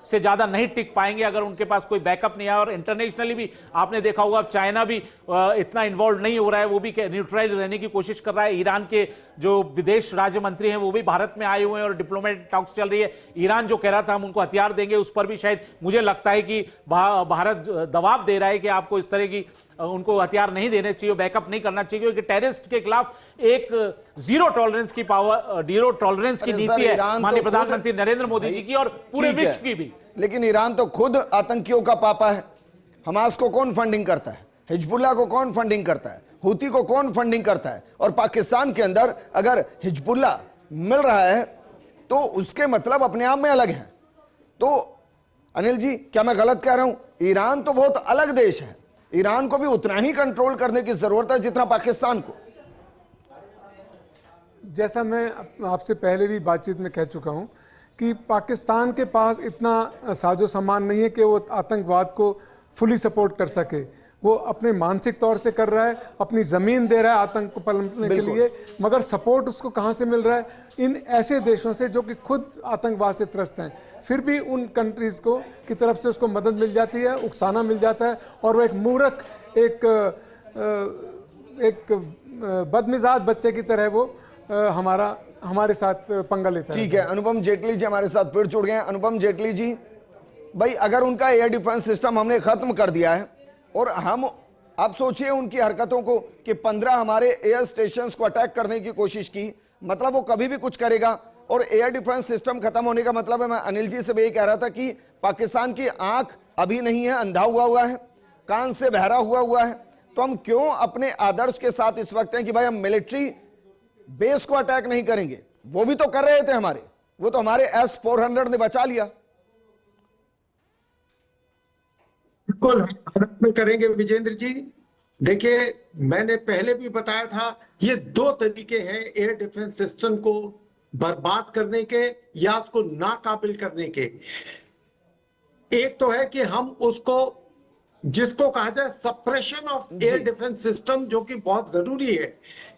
से ज्यादा नहीं टिक पाएंगे अगर उनके पास कोई बैकअप नहीं आया। और इंटरनेशनली भी आपने देखा होगा, अब चाइना भी इतना इन्वॉल्व नहीं हो रहा है, वो भी न्यूट्रल रहने की कोशिश कर रहा है। ईरान के जो विदेश राज्य मंत्री हैं वो भी भारत में आए हुए हैं और डिप्लोमेटिक टॉक्स चल रही है। ईरान जो कह रहा था हम उनको हथियार देंगे, उस पर भी शायद मुझे लगता है कि भारत दबाव दे रहा है कि आपको इस तरह की उनको हथियार नहीं देने चाहिए, बैकअप नहीं करना चाहिए, क्योंकि टेररिस्ट के खिलाफ एक जीरो टॉलरेंस की नीति है माननीय प्रधानमंत्री नरेंद्र मोदी जी की और पूरे विश्व की भी। लेकिन ईरान तो खुद आतंकियों का पापा है। हमास को कौन फंडिंग करता है? हिजबुल्लाह को कौन फंडिंग करता है? हूती को कौन फंडिंग करता है? और पाकिस्तान के अंदर अगर हिजबुल्लाह मिल रहा है तो उसके मतलब अपने आप में अलग है। तो अनिल जी, क्या मैं गलत कह रहा हूं? ईरान तो बहुत अलग देश है, ईरान को भी उतना ही कंट्रोल करने की जरूरत है जितना पाकिस्तान को। जैसा मैं आपसे पहले भी बातचीत में कह चुका हूं कि पाकिस्तान के पास इतना साजो सामान नहीं है कि वो आतंकवाद को फुली सपोर्ट कर सके। वो अपने मानसिक तौर से कर रहा है, अपनी ज़मीन दे रहा है आतंक को पलटने के लिए, मगर सपोर्ट उसको कहाँ से मिल रहा है? इन ऐसे देशों से जो कि खुद आतंकवाद से त्रस्त हैं। फिर भी उन कंट्रीज़ को की तरफ से उसको मदद मिल जाती है, उकसाना मिल जाता है, और वो एक मूर्ख, एक बदमिजाज बच्चे की तरह वो हमारे साथ पंगा लेता है। ठीक है, अनुपम जेटली जी हमारे साथ फिर जुड़ गए हैं। अनुपम जेटली जी, भाई अगर उनका एयर डिफेंस सिस्टम हमने खत्म कर दिया है और हम, आप सोचिए उनकी हरकतों को कि 15 हमारे एयर स्टेशंस को अटैक करने की कोशिश की, मतलब वो कभी भी कुछ करेगा। और एयर डिफेंस सिस्टम खत्म होने का मतलब है, मैं अनिल जी से भी यही कह रहा था कि पाकिस्तान की आंख अभी नहीं है, अंधा हुआ है, कान से बहरा हुआ है। तो हम क्यों अपने आदर्श के साथ इस वक्त हैं कि भाई हम मिलिट्री बेस को अटैक नहीं करेंगे? वो भी तो कर रहे थे हमारे, वो तो हमारे S-400 ने बचा लिया। बिल्कुल भारत में करेंगे विजेंद्र जी। देखिए, मैंने पहले भी बताया था, ये 2 तरीके हैं एयर डिफेंस सिस्टम को बर्बाद करने के या उसको नाकाबिल करने के। एक तो है कि हम उसको, जिसको कहा जाए suppression of air defence system, जो कि बहुत जरूरी है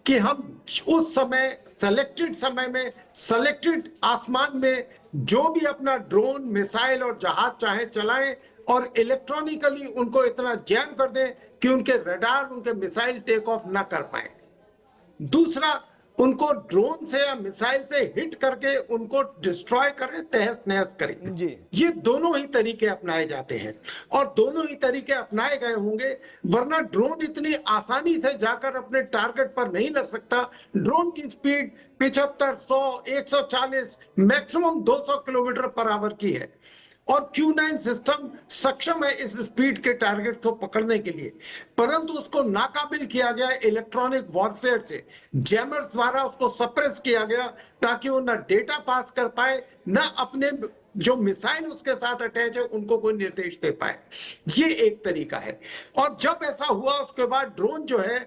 कि हम उस समय सेलेक्टेड समय में, सेलेक्टेड आसमान में जो भी अपना ड्रोन, मिसाइल और जहाज चाहे चलाएं और इलेक्ट्रॉनिकली उनको इतना जैम कर दें कि उनके रडार, उनके मिसाइल टेक ऑफ ना कर पाए। दूसरा, उनको ड्रोन से या मिसाइल से हिट करके उनको डिस्ट्रॉय करें, तहस नहस करें जी। ये दोनों ही तरीके अपनाए जाते हैं और दोनों ही तरीके अपनाए गए होंगे, वरना ड्रोन इतनी आसानी से जाकर अपने टारगेट पर नहीं लग सकता। ड्रोन की speed 75, 100, 140, maximum 200 kilometre per hour की है और Q9 सिस्टम सक्षम है इस स्पीड के टारगेट को पकड़ने के लिए, परंतु उसको नाकाबिल किया गया इलेक्ट्रॉनिक वॉरफेयर से, जैमर्स द्वारा उसको सप्रेस किया गया ताकि वो ना डेटा पास कर पाए, ना अपने जो मिसाइल उसके साथ अटैच है उनको कोई निर्देश दे पाए। ये एक तरीका है। और जब ऐसा हुआ उसके बाद ड्रोन जो है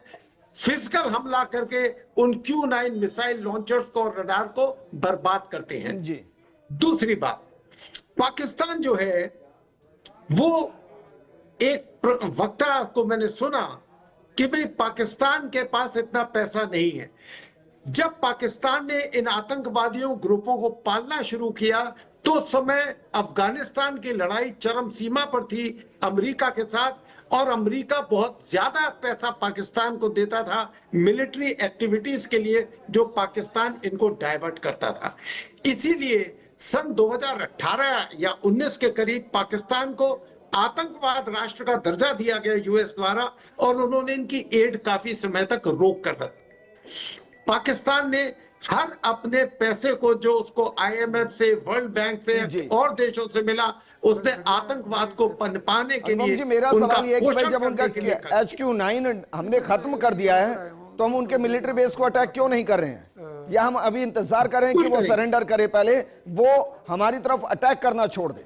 फिजिकल हमला करके उन Q9 मिसाइल लॉन्चर्स को और रडार को बर्बाद करते हैं जी। दूसरी बात, पाकिस्तान जो है वो, एक वक्ता को मैंने सुना कि भाई पाकिस्तान के पास इतना पैसा नहीं है। जब पाकिस्तान ने इन आतंकवादियों ग्रुपों को पालना शुरू किया तो उस समय अफगानिस्तान की लड़ाई चरम सीमा पर थी अमेरिका के साथ, और अमेरिका बहुत ज्यादा पैसा पाकिस्तान को देता था मिलिट्री एक्टिविटीज के लिए, जो पाकिस्तान इनको डाइवर्ट करता था। इसीलिए सन 2018 या 19 के करीब पाकिस्तान को आतंकवाद राष्ट्र का दर्जा दिया गया यूएस द्वारा, और उन्होंने इनकी एड काफी समय तक रोक कर रखी। पाकिस्तान ने हर अपने पैसे को जो उसको आईएमएफ से, वर्ल्ड बैंक से और देशों से मिला, उसने आतंकवाद को पनपाने के लिए, जी मेरा सवाल ये है कि भाई जब उनका HQ9 हमने खत्म कर दिया है तो हम उनके मिलिट्री बेस को अटैक क्यों नहीं कर रहे हैं, या हम अभी इंतजार कर रहे हैं कि वो सरेंडर करे, पहले वो हमारी तरफ अटैक करना छोड़ दे?